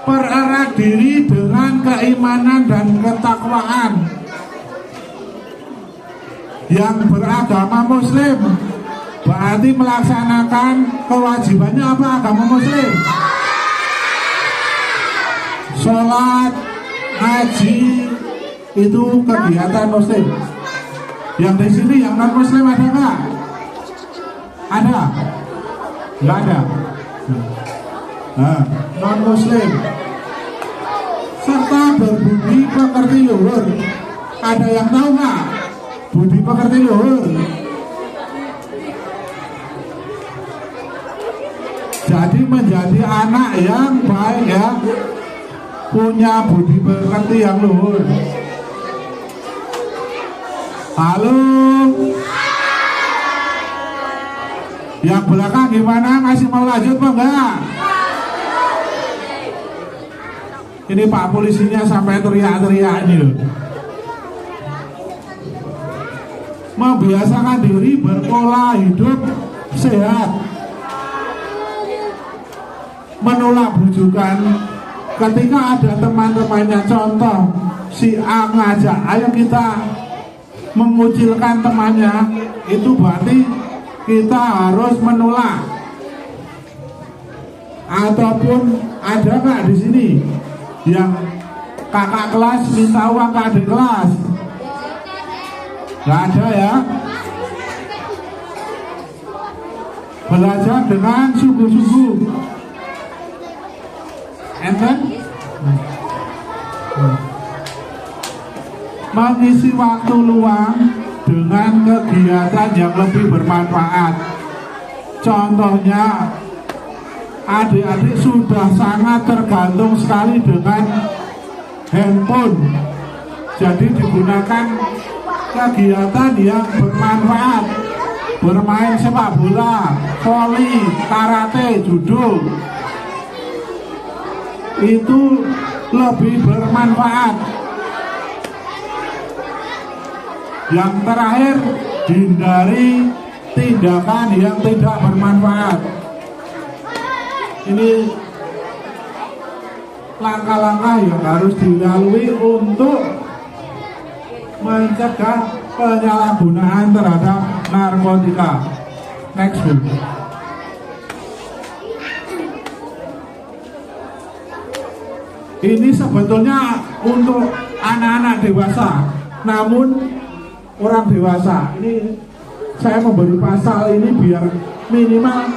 Pererat diri dengan keimanan dan ketakwaan yang beragama Muslim, berarti melaksanakan kewajibannya apa agama Muslim? Sholat, haji, itu kegiatan Muslim. Yang di sini yang non Muslim ada nggak? Ada? Nggak ada. Nah, non Muslim serta berbudi pekerti luhur. Ada yang tahu nggak? Budi pekerti luhur. Jadi menjadi anak yang baik ya, punya budi pekerti yang luhur. Halo, yang belakang gimana? Masih mau lanjut apa enggak? Ini Pak polisinya sampai teriak-teriak ini loh. Membiasakan diri berpola hidup sehat, menolak bujukan. Ketika ada teman-temannya, contoh si A ngajak, ayo kita mengucilkan temannya, itu berarti kita harus menolak. Ataupun ada nggak di sini yang kakak kelas minta uang ke adik kelas? Nggak ada ya. Belajar dengan sungguh-sungguh. Enten mengisi waktu luang dengan kegiatan yang lebih bermanfaat. Contohnya, adik-adik sudah sangat tergantung sekali dengan handphone. Jadi digunakan kegiatan yang bermanfaat, bermain sepak bola, voli, karate, judo, itu lebih bermanfaat. Yang terakhir, hindari tindakan yang tidak bermanfaat. Ini langkah-langkah yang harus dilalui untuk mencegah penyalahgunaan terhadap narkotika. Next book. Ini sebetulnya untuk anak-anak dewasa, namun orang dewasa ini saya memberi pasal ini biar minimal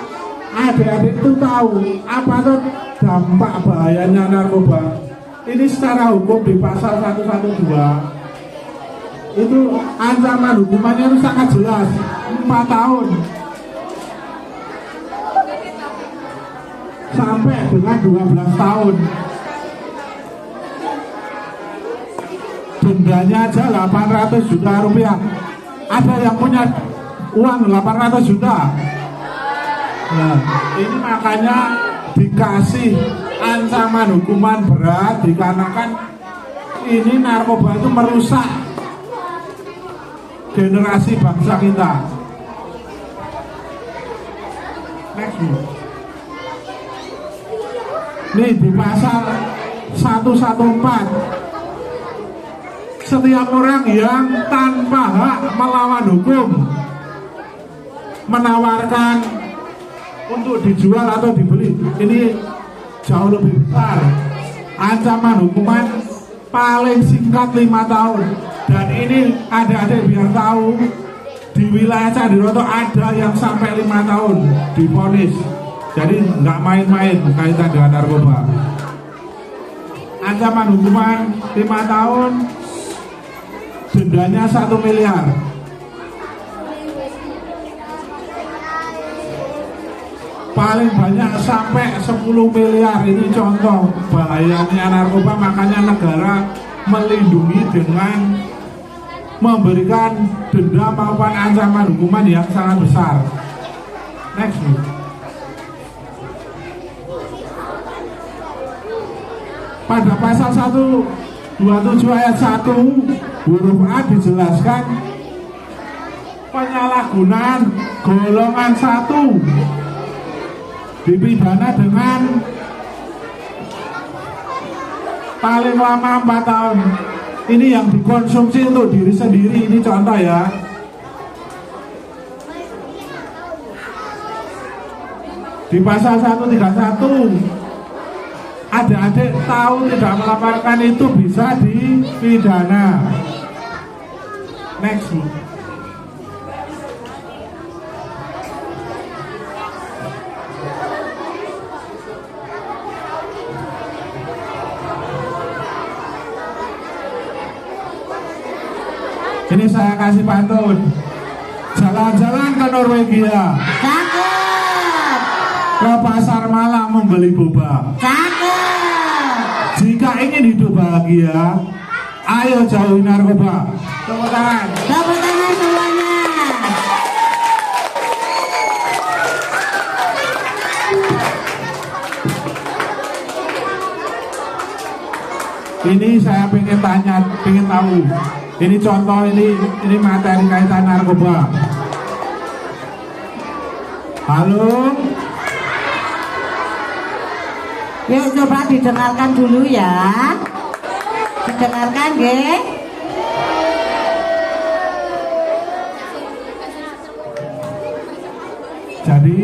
adik-adik itu tahu apa tuh dampak bahayanya narkoba. Ini secara hukum di pasal 112 itu ancaman hukumannya itu sangat jelas, 4 tahun sampai dengan 12 tahun. Dendanya aja 800 juta rupiah. Ada yang punya uang 800 juta. Nah, ini makanya dikasih ancaman hukuman berat dikarenakan ini narkoba itu merusak generasi bangsa kita. Next. Nih di pasal 114, setiap orang yang tanpa hak melawan hukum menawarkan untuk dijual atau dibeli, ini jauh lebih besar. Ancaman hukuman paling singkat 5 tahun. Dan ini adik-adik biar tahu, di wilayah Cadiroto ada yang sampai 5 tahun divonis. Jadi nggak main-main kaitan dengan narkoba. Ancaman hukuman 5 tahun, dendanya 1 miliar. Paling banyak sampai 10 miliar. Ini contoh bahayanya narkoba. Makanya negara melindungi dengan memberikan denda maupun ancaman hukuman yang sangat besar. Next. Pada pasal 127 ayat 1 huruf A dijelaskan penyalahgunaan golongan 1 dipidana dengan paling lama 4 tahun. Ini yang dikonsumsi untuk diri sendiri. Ini contoh ya. Di pasal 131, adik-adik tahu tidak melaporkan itu bisa dipidana. Next. Ini saya kasih pantun. Jalan-jalan ke Norwegia. Cakep. Ke pasar malam membeli boba. Cakep. Jika ingin hidup bahagia, ayo jauhi narkoba. Tepuk tangan. Tepuk tangan semuanya. Ini saya pengen tanya, pengen tahu. Ini contoh, ini materi kaitan narkoba. Halo. Yuk coba didengarkan dulu ya. Didengarkan nggih. Jadi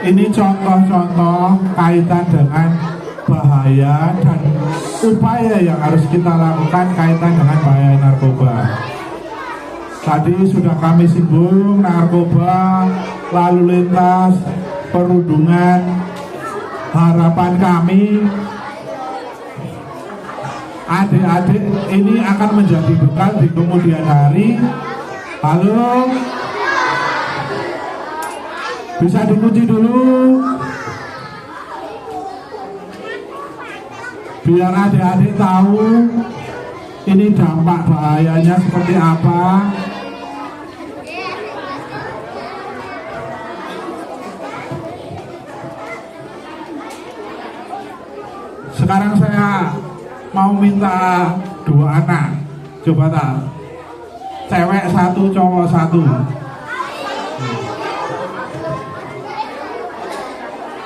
ini contoh-contoh kaitan dengan bahaya dan upaya yang harus kita lakukan kaitan dengan bahaya narkoba. Tadi sudah kami singgung narkoba, lalu lintas, perundungan. Harapan kami adik-adik ini akan menjadi bekal di kemudian hari. Halo, bisa dikunci dulu biar adik-adik tahu ini dampak bahayanya seperti apa. Sekarang saya mau minta 2 anak. Coba tak, cewek 1, cowok 1.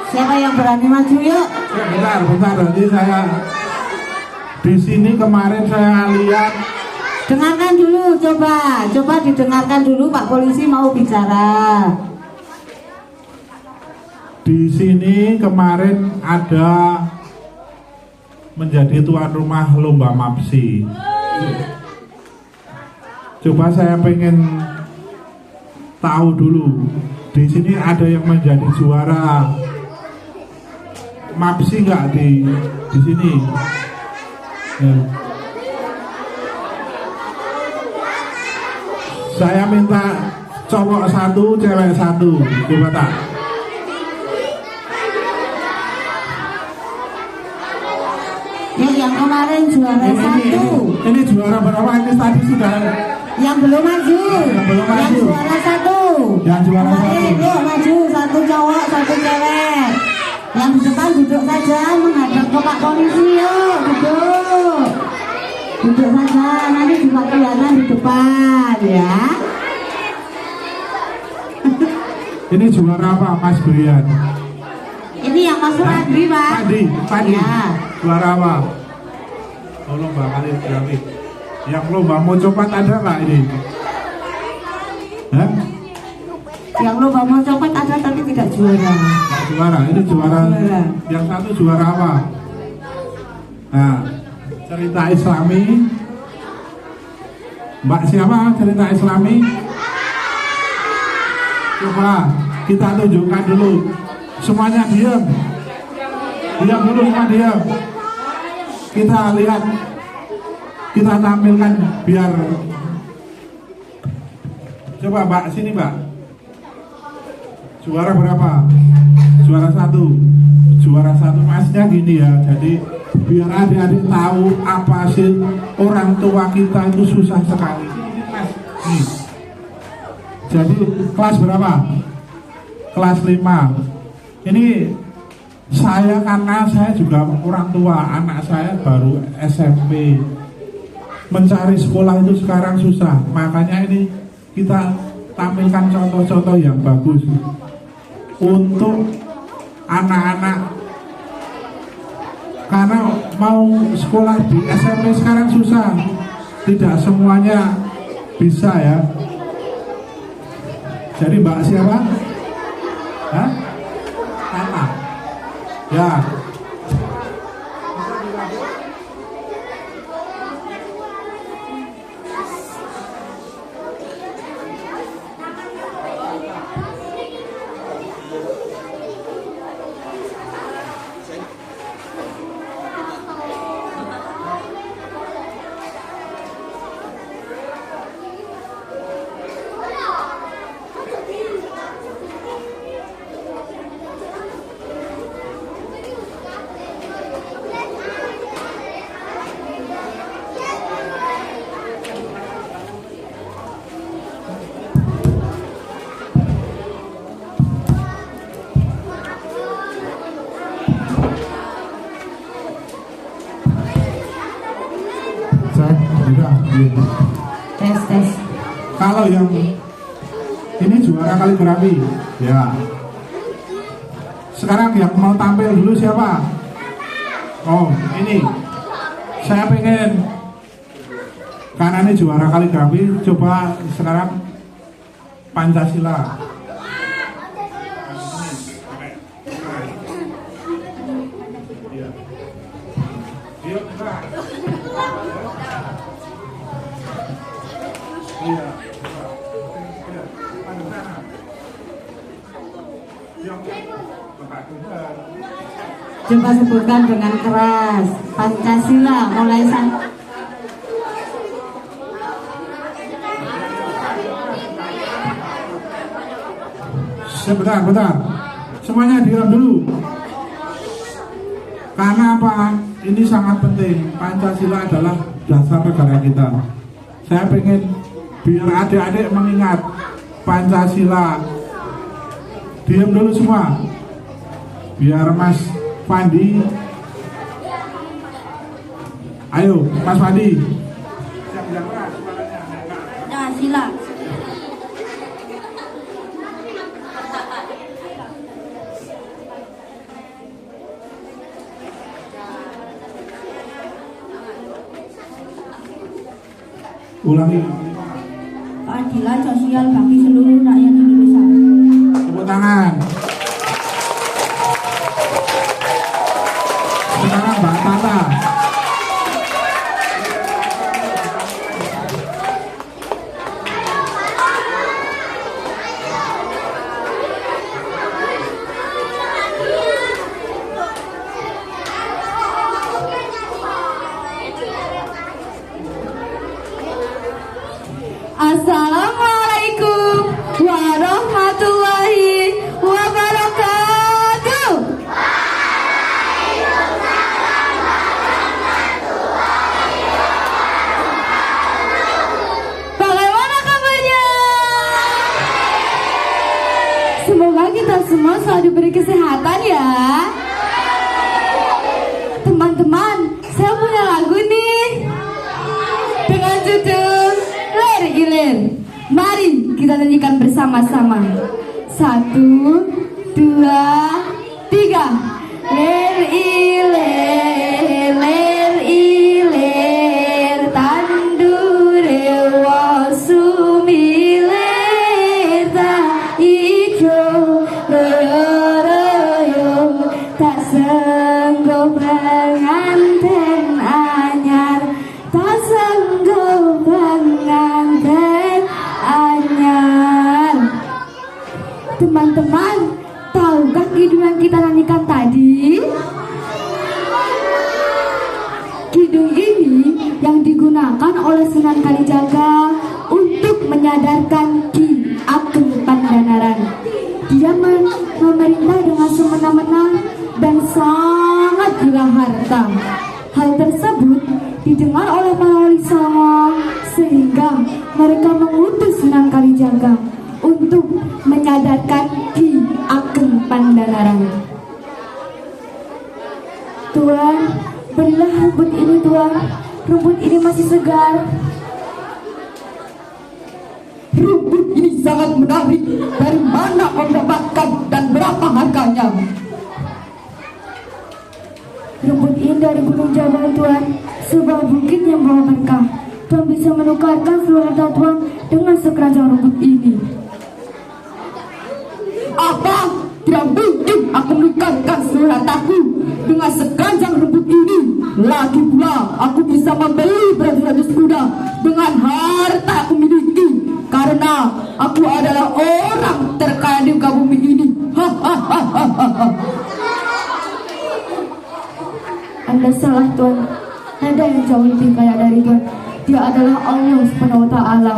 Siapa yang berani maju yuk? Ya, bentar. Nanti saya di sini kemarin saya lihat. Dengarkan dulu, coba didengarkan dulu, Pak Polisi mau bicara. Di sini kemarin ada menjadi tuan rumah lomba MAPSI. Coba saya pengen tahu dulu, di sini ada yang menjadi juara MAPSI nggak di sini? Ya. Saya minta cowok 1, cewek 1. Coba tak. Yang kemarin juara 1. Ini juara berapa? Ini tadi sudah. Yang belum maju. Yang juara 1. Yang juara 1. Yuk maju, 1 cowok, 1 cewek. Yang di depan duduk saja menghadap ke Pak Polisi, yuk duduk. Duduk saja, nanti juga kelihatan di depan ya. Ini juara apa, Mas Brian? Ini yang masuk Adi, Pak. Padi. Ya. Juara apa? Oh, lomba kaligrafi. Yang lomba mau copot ada nggak ini? Hah? Yang lomba mau copot ada tapi tidak juara. Nggak juara. Ini juara. Yang 1 juara apa? Nah, cerita Islami. Mbak siapa cerita Islami? Coba kita tunjukkan dulu. Semuanya diam. Diam dulu, semua diam. Kita lihat, kita tampilkan biar. Coba Mbak, sini Mbak. Juara berapa? Juara 1. Juara 1 masnya gini ya. Jadi biar adik-adik tahu apa sih orang tua kita itu susah sekali. Nih. Jadi kelas berapa? Kelas 5. Ini saya, karena saya juga orang tua, anak saya baru SMP, mencari sekolah itu sekarang susah. Makanya ini kita tampilkan contoh-contoh yang bagus untuk anak-anak, karena mau sekolah di SMP sekarang susah, tidak semuanya bisa ya. Jadi Mbak siapa? Hah? Tata. Ya. Tes. Kalau yang ini juara kaligrafi, ya. Sekarang yang mau tampil dulu siapa? Oh, ini. Saya pengen, karena ini juara kaligrafi, coba sekarang Pancasila. Coba sebutkan dengan keras. Pancasila mulai Sebentar. Semuanya diam dulu. Karena apa? Ini sangat penting. Pancasila adalah dasar negara kita. Saya pengen biar adik-adik mengingat Pancasila. Diam dulu semua. Biar Mas Fandi. Ayo, Mas Fandi. Pancasila. Ulangi. Keadilan sosial bagi seluruh rakyat Indonesia. Tepuk tangan. Sekarang Mbak Tata. Assalamualaikum warahmatullahi wabarakatuh. Bagaimana kabarnya? Semoga kita semua selalu diberi kesehatan ya. Teman-teman, saya punya lagu nih dengan judul Ler Iler. Mari kita nyanyikan bersama-sama. 1, 2, 3. Ler iler tandure wasumiler ta ijo royo tak sanggup penganten anyar, tak sanggup penganten anyar. Teman-teman, tahukah kidung yang kita nyanyikan tadi? Kidung ini yang digunakan oleh Sunan Kalijaga untuk menyadarkan Ki Ageng Pandanaran. Dia memerintah dengan semena-mena dan sangat gila harta. Hal tersebut didengar oleh para wali songo sehingga mereka mengutus Sunan Kalijaga untuk menyadarkan Ki Ageng Pandanaran. Tuan, berilah rumput ini Tuan. Rumput ini masih segar. Rumput ini sangat menarik. Dari mana kau dapatkan dan berapa harganya? Rumput ini dari Gunung Jabal Tuan, sebuah bukit yang bawa berkah. Tuan bisa menukarkan seluruh harta Tuan dengan sekeranjang rumput ini. Apa? Tidak mungkin aku menukarkan seluruh hartaku dengan sekeranjang rumput ini. Lagi pula aku bisa membeli beratus-ratus kuda dengan harta aku miliki, karena aku adalah orang terkaya di muka bumi ini. Anda salah Tuan. Ada yang jauh lebih kaya dari Tuan. Dia adalah Allah Subhanahu wa Ta'ala.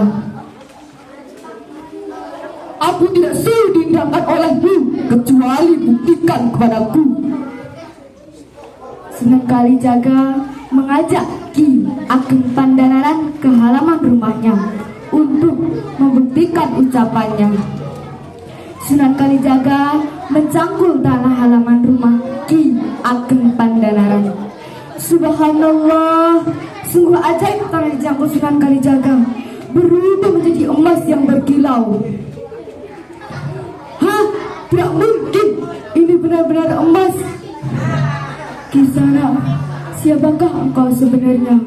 Aku tidak suruh diindahkan olehmu kecuali buktikan kepadaku. Sunan Kalijaga mengajak Ki Ageng Pandanaran ke halaman rumahnya untuk membuktikan ucapannya. Sunan Kalijaga mencangkul tanah halaman rumah Ki Ageng Pandanaran. Subhanallah, Sungguh ajaib tanah di jangkau Sunan Kalijaga berubah menjadi emas yang berkilau. Hah? Tidak mungkin, ini benar-benar emas. Kisana, siapakah engkau sebenarnya?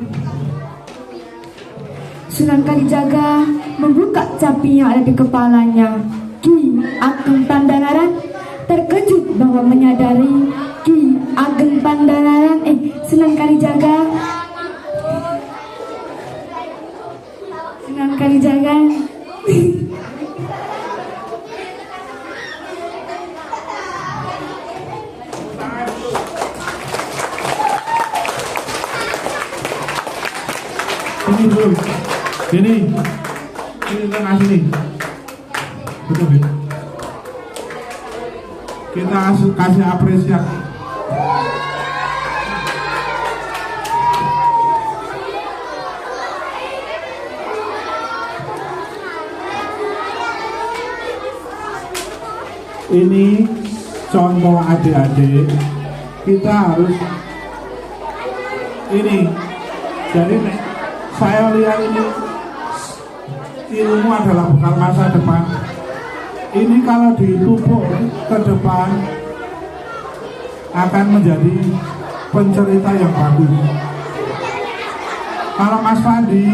Sunan Kalijaga membuka capi yang ada di kepalanya. Ki Ageng Pandanaran terkejut bahwa menyadari Ki Ageng Pandanaran Sunan Kalijaga ini dulu, ini tengah sini, betul ya? Kita kasih apresiasi. Ini contoh adik-adik, kita harus ini. Jadi saya lihat ini ilmu adalah bekal masa depan. Ini kalau dipupuk ke depan akan menjadi pencerita yang bagus. Kalau Mas Fandi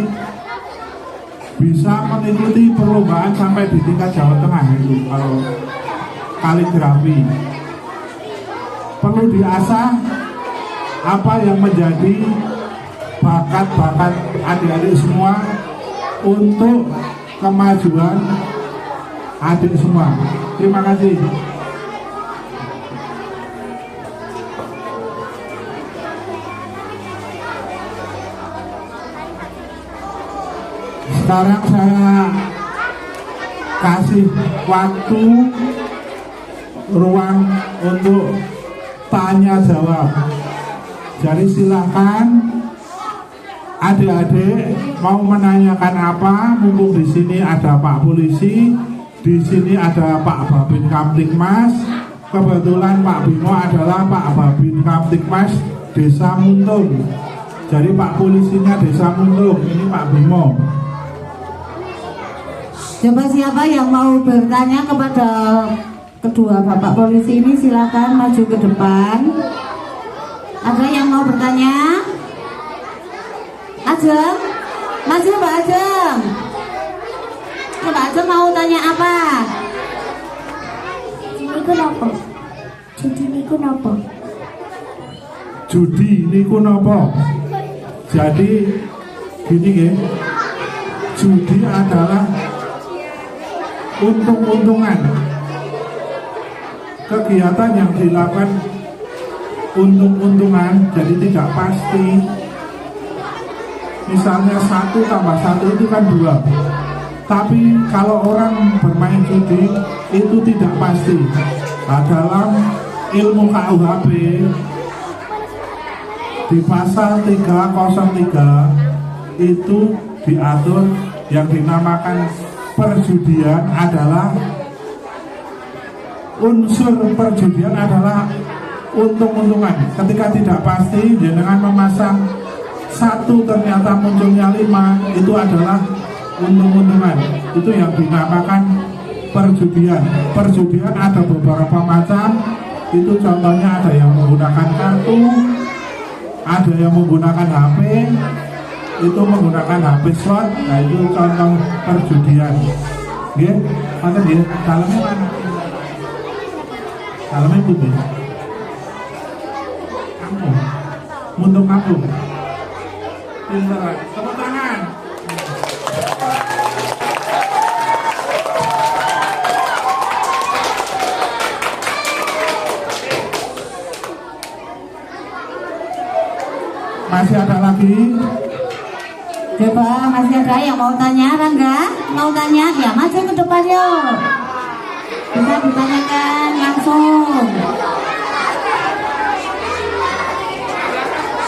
bisa mengikuti perlombaan sampai di tingkat Jawa Tengah itu, kalau kaligrafi perlu diasah apa yang menjadi bakat-bakat adik-adik semua untuk kemajuan adik semua. Terima kasih. Sekarang saya kasih waktu ruang untuk tanya jawab. Jadi silakan adik-adik mau menanyakan apa, mumpung di sini ada Pak Polisi, di sini ada Pak Babin Kamtibmas. Kebetulan Pak Bimo adalah Pak Babin Kamtibmas Desa Muntung. Jadi Pak Polisinya Desa Muntung, ini Pak Bimo. Coba siapa yang mau bertanya kepada kedua Bapak Polisi ini, silakan maju ke depan. Ada yang mau bertanya? Ajeng, maju Mbak Ajeng. Mbak Ajeng mau tanya apa? Niku napa? Judi niku napa? Judi niku napa? Jadi gini ya, judi adalah untung-untungan, kegiatan yang dilakukan untung-untungan, jadi tidak pasti. Misalnya 1 tambah 1 itu kan 2. Tapi kalau orang bermain judi itu tidak pasti. Nah, dalam ilmu KUHP di pasal 303 itu diatur yang dinamakan perjudian adalah unsur perjudian adalah untung-untungan. Ketika tidak pasti, dengan memasang 1 ternyata munculnya 5, itu adalah untung-untungan. Itu yang dinamakan perjudian. Perjudian ada beberapa macam. Itu contohnya ada yang menggunakan kartu, ada yang menggunakan HP, itu menggunakan HP slot. Nah, itu contoh perjudian. Nggih, mana nggih? Dalamnya mana? Dalamnya putih. Kamu, muntung kamu. Pintar, tepuk tangan. Masih ada lagi? Coba masih ada yang mau tanya, Rangga? Mau tanya? Ya maju ke depan yuk. Bisa ditanyakan langsung.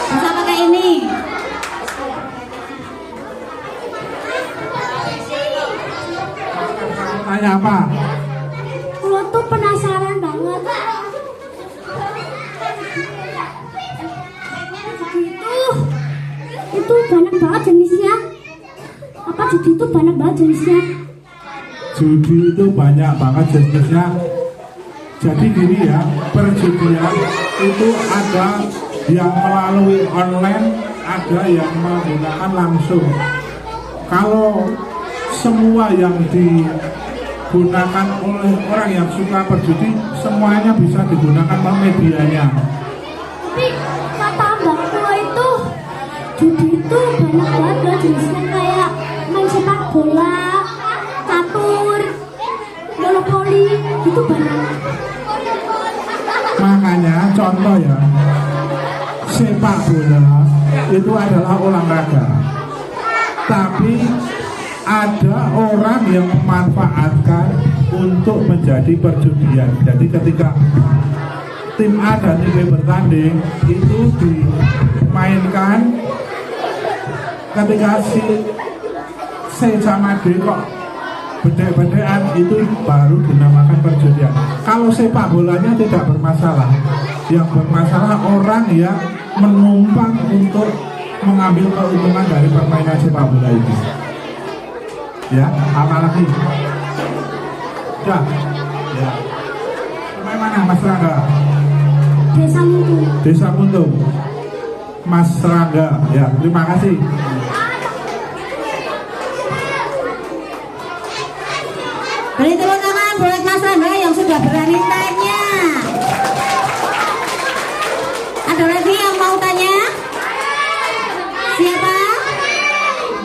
Bisa pakai ini. Tanya apa? Lo tuh penasaran banget. itu banyak banget jenisnya. Apa judi itu banyak banget jenisnya? Judi itu banyak banget jenisnya. Jadi gini ya, perjudian itu ada yang melalui online, ada yang menggunakan langsung. Kalau semua yang digunakan oleh orang yang suka berjudi, semuanya bisa digunakan medianya. Tapi kata Mbak Tua itu judi itu banyak banget jenisnya, kayak main sepak bola, catur, monopoli, itu banyak. Makanya contoh ya, sepak bola itu adalah olahraga, tapi ada orang yang memanfaatkan untuk menjadi perjudian. Jadi ketika tim A dan tim B bertanding, itu dimainkan ketika si C sama D kok bedek-bedekan, itu baru dinamakan perjudian. Kalau sepak bolanya tidak bermasalah, yang bermasalah orang yang menumpang untuk mengambil keuntungan dari permainan sepak bola itu. Ya, apalagi ya. Pemain mana, Mas Rangga? Desa Muntung. Desa Muntung. Mas Rangga, ya, terima kasih. Beri tepuk tangan buat Mas Rangga yang sudah berani tanya. Ada lagi yang mau tanya? Siapa?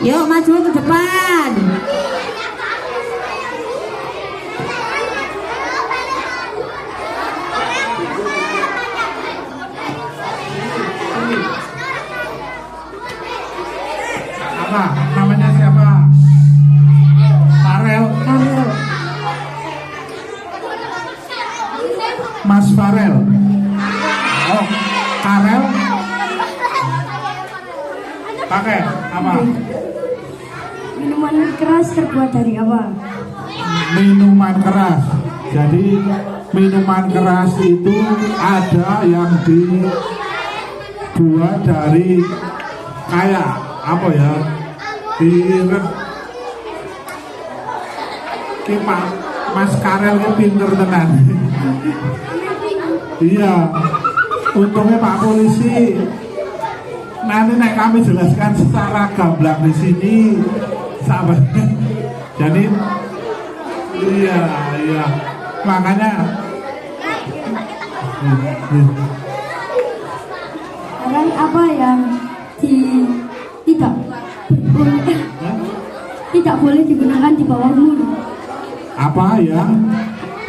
Yuk maju ke depan. Apa? Namanya siapa? Farel. Mas Farel. Oh, Karel. Pakai apa? Minuman keras terbuat dari apa? Minuman keras. Jadi minuman keras itu ada yang dibuat dari kayak apa ya? Kipak Mas Karel itu pinter tenan. Iya, untungnya Pak Polisi. Nanti kami jelaskan secara gamblang di sini, sahabat. Jadi, iya, makanya. Barang apa yang tidak boleh digunakan di bawah umur? Apa yang?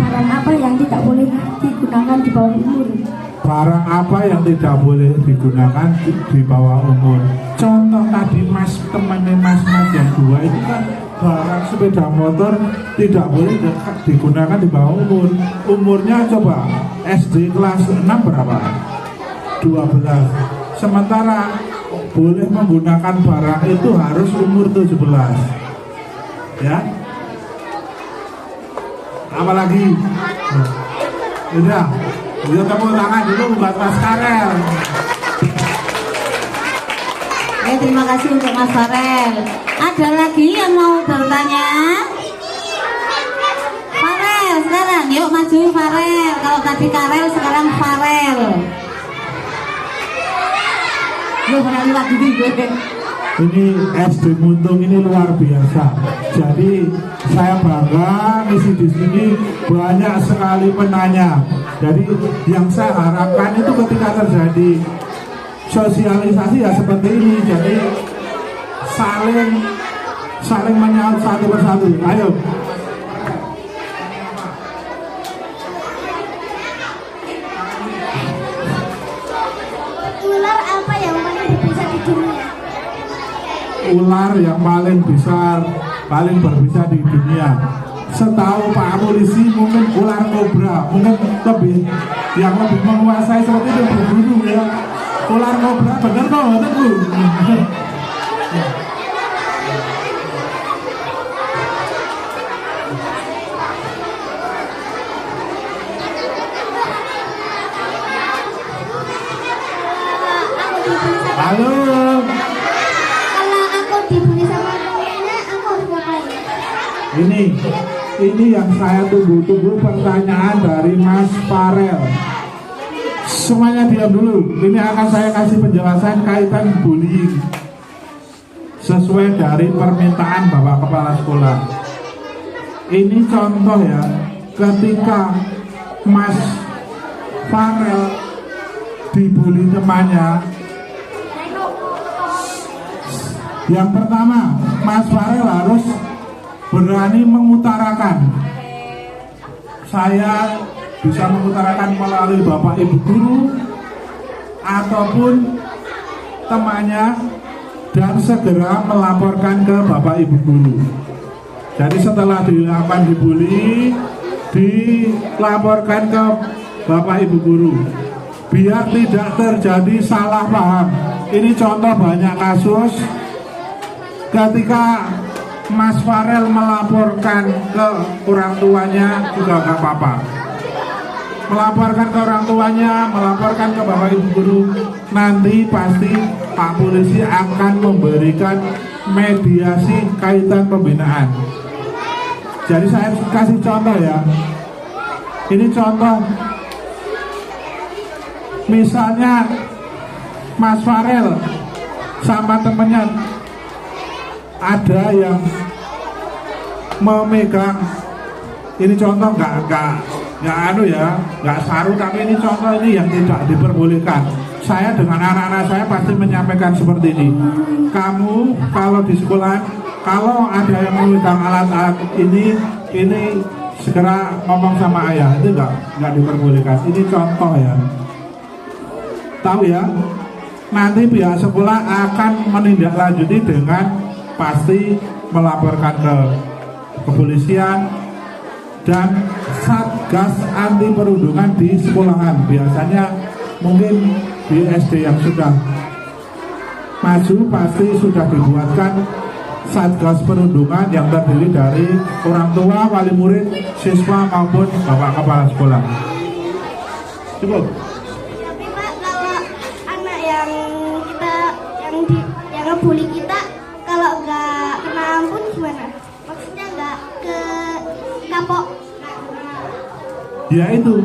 Barang apa yang tidak boleh digunakan di bawah umur? Barang apa yang tidak boleh digunakan di bawah umur? Contoh tadi temannya mas yang dua itu kan barang sepeda motor tidak boleh digunakan di bawah umur. Umurnya coba SD kelas 6 berapa? 12. Sementara boleh menggunakan barang itu harus umur 17. Ya. Apalagi? Udah. Bisa tepuk tangan dulu buat Mas Karel. Terima kasih untuk Mas Farel. Ada lagi yang mau bertanya? Farel sekarang, yuk maju Farel. Kalau tadi Karel, sekarang Farel. Lu pernah lihat di gue. Ini SD Muntung ini luar biasa. Jadi saya bangga misi di sini banyak sekali penanya. Jadi yang saya harapkan itu ketika terjadi sosialisasi ya seperti ini. Jadi saling menyaut satu persatu. Ayo. Ular apa yang paling berbisa di dunia? Ular yang paling besar, paling berbisa di dunia. Setahu Pak Polisi mungkin ular kobra, mungkin yang lebih menguasai seperti itu berburu ya. Ular kobra benar kok, betul Bu? Halo. Ini yang saya tunggu-tunggu, pertanyaan dari Mas Farel. Semuanya diam dulu. Ini akan saya kasih penjelasan kaitan bullying sesuai dari permintaan Bapak Kepala Sekolah. Ini contoh ya, ketika Mas Farel dibully temannya. Yang pertama, Mas Farel harus berani mengutarakan. Saya bisa mengutarakan melalui Bapak Ibu Guru ataupun temannya, dan segera melaporkan ke Bapak Ibu Guru. Jadi setelah dilakukan dibully, dilaporkan ke Bapak Ibu Guru, biar tidak terjadi salah paham. Ini contoh banyak kasus ketika Mas Farel melaporkan ke orang tuanya juga nggak apa-apa. Melaporkan ke orang tuanya, melaporkan ke Bapak Ibu Guru, nanti pasti Pak Polisi akan memberikan mediasi kaitan pembinaan. Jadi saya kasih contoh ya. Ini contoh. Misalnya Mas Farel sama temennya ada yang memegang, ini contoh nggak saru, tapi ini contoh ini yang tidak diperbolehkan. Saya dengan anak-anak saya pasti menyampaikan seperti ini. Kamu kalau di sekolah, kalau ada yang memegang alat-alat ini segera ngomong sama ayah. Itu nggak diperbolehkan. Ini contoh ya. Tahu ya, nanti pihak sekolah akan menindaklanjuti dengan pasti melaporkan ke kepolisian dan Satgas Anti Perundungan di sekolahan. Biasanya mungkin di SD yang sudah maju pasti sudah dibuatkan Satgas Perundungan yang terdiri dari orang tua, wali murid, siswa maupun Bapak Kepala Sekolah. Cukup. Tapi Pak, kalau anak yang ngebully kita, kalau nggak kena ampun gimana? Maksudnya nggak ke kapok? Ya itu,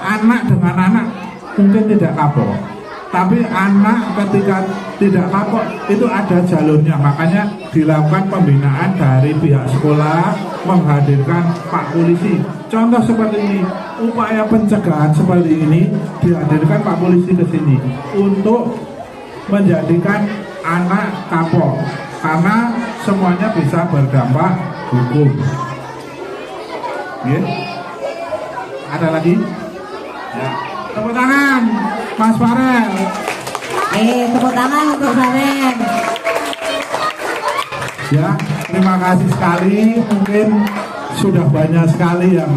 anak dengan anak mungkin tidak kapok, tapi anak ketika tidak kapok itu ada jalurnya. Makanya dilakukan pembinaan dari pihak sekolah, menghadirkan Pak Polisi. Contoh seperti ini, upaya pencegahan seperti ini dihadirkan Pak Polisi ke sini untuk menjadikan anak kapok, karena semuanya bisa berdampak hukum. Ya. Ada lagi? Ya. Tepuk tangan Mas Farel. Tepuk tangan untuk Farel. Ya, terima kasih sekali. Mungkin sudah banyak sekali yang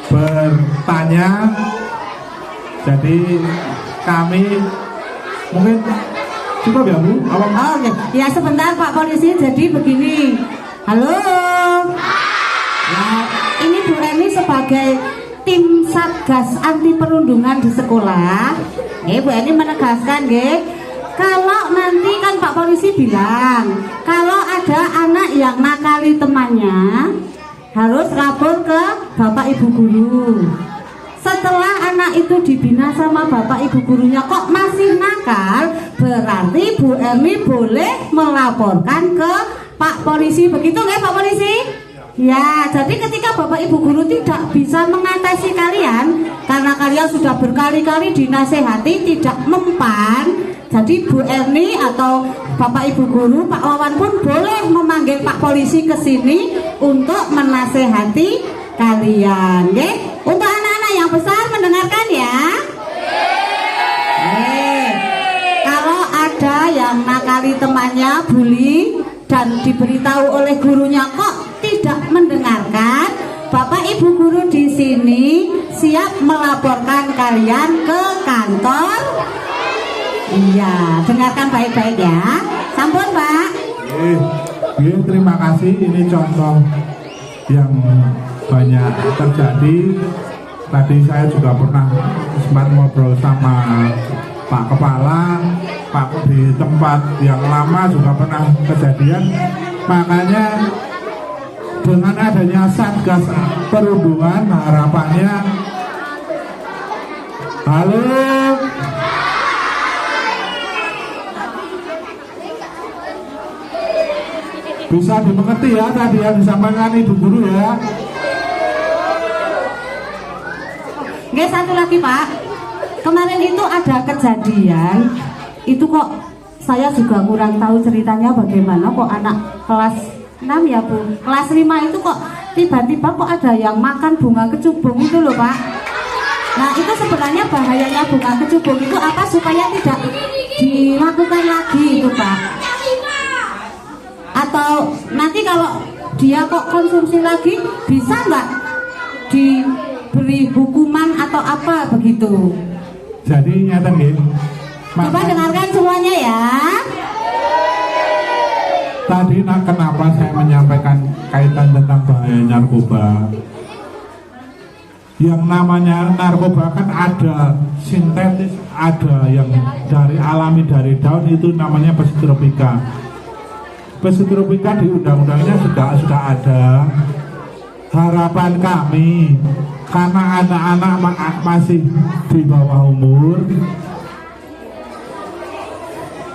bertanya. Jadi kami mungkin cukup ya Bu? Oke. Ya sebentar Pak Polisi, jadi begini. Halo. Ya, ini Bu Eni sebagai tim Satgas Anti Perundungan di sekolah. Bu Eni menegaskan kalau nanti kan Pak Polisi bilang kalau ada anak yang nakali temannya harus lapor ke Bapak Ibu Guru. Setelah anak itu dibina sama Bapak Ibu Gurunya kok masih nakal, berarti Bu Emi boleh melaporkan ke Pak Polisi. Begitu nggak Pak Polisi? Ya, jadi ketika Bapak Ibu Guru tidak bisa mengatasi kalian karena kalian sudah berkali-kali dinasehati tidak mempan, jadi Bu Erni atau Bapak Ibu Guru, Pak Wawan pun boleh memanggil Pak Polisi ke sini untuk menasehati kalian. Untuk anak-anak yang besar mendengarkan ya. Kalau ada yang nakali temannya, bully, dan diberitahu oleh gurunya kok tidak mendengarkan, Bapak Ibu Guru di sini siap melaporkan kalian ke kantor. Iya, dengarkan baik-baik ya. Sampun Pak. Terima kasih. Ini contoh yang banyak terjadi. Tadi saya juga pernah sempat ngobrol sama Pak Kepala, Pak di tempat yang lama juga pernah kejadian. Makanya dengan adanya Satgas Perhubungan, harapannya halo bisa dimengerti ya tadi yang disampaikan Ibu Guru ya. Oke, satu lagi Pak. Kemarin itu ada kejadian, itu kok saya juga kurang tahu ceritanya bagaimana kok anak kelas 6 ya Bu, kelas 5 itu kok tiba-tiba kok ada yang makan bunga kecubung itu loh Pak. Nah itu sebenarnya bahayanya bunga kecubung itu apa supaya tidak dilakukan lagi itu Pak. Atau nanti kalau dia kok konsumsi lagi bisa nggak diberi hukuman atau apa begitu? Jadi nyata nggih. Coba dengarkan semuanya ya. Tadi kenapa saya menyampaikan kaitan tentang bahaya narkoba? Yang namanya narkoba kan ada sintetis, ada yang dari alami dari daun, itu namanya psikotropika. Psikotropika di undang-undangnya sudah ada. Harapan kami karena anak-anak masih di bawah umur,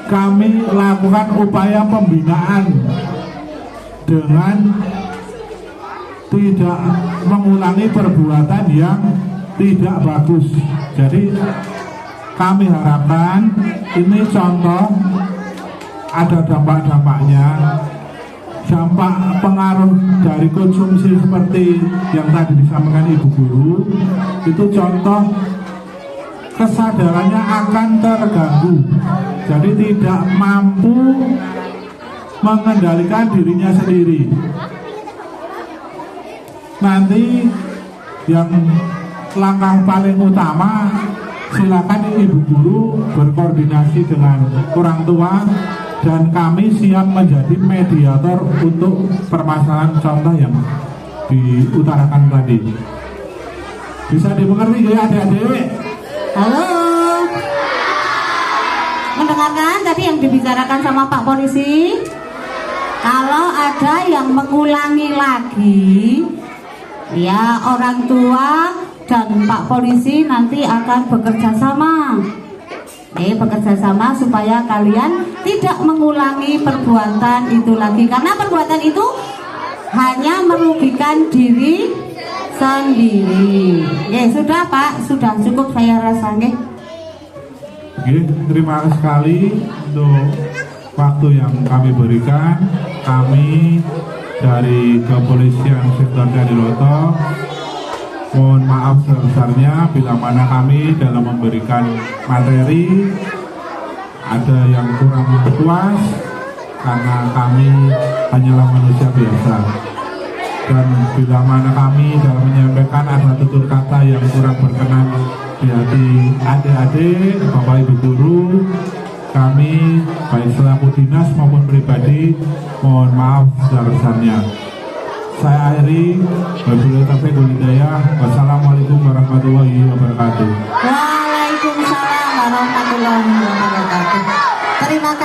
kami lakukan upaya pembinaan dengan tidak mengulangi perbuatan yang tidak bagus. Jadi kami harapkan ini contoh, ada dampak-dampaknya. Dampak pengaruh dari konsumsi seperti yang tadi disampaikan Ibu Guru, itu contoh kesadarannya akan terganggu, jadi tidak mampu mengendalikan dirinya sendiri. Nanti yang langkah paling utama, silakan Ibu Guru berkoordinasi dengan orang tua, dan kami siap menjadi mediator untuk permasalahan contoh yang diutarakan tadi. Bisa dimengerti ya adik-adik? Halo. Mendengarkan tadi yang dibicarakan sama Pak Polisi? Kalau ada yang mengulangi lagi, ya orang tua dan Pak Polisi nanti akan bekerja sama. Bekerja sama supaya kalian tidak mengulangi perbuatan itu lagi, karena perbuatan itu hanya merugikan diri sendiri. Sudah Pak, sudah cukup saya rasa. Terima kasih sekali untuk waktu yang kami berikan. Kami dari Kepolisian Sektor Jatiroto mohon maaf sebesarnya bila mana kami dalam memberikan materi ada yang kurang puas, karena kami hanyalah manusia biasa. Dan bila mana kami dalam menyampaikan ada tutur kata yang kurang berkenan di hati adik-adik, Bapak Ibu Guru, kami baik selaku dinas maupun pribadi mohon maaf sebesar-besarnya. Saya akhiri, wabillahi taufiq wal hidayah. Wassalamualaikum warahmatullahi wabarakatuh.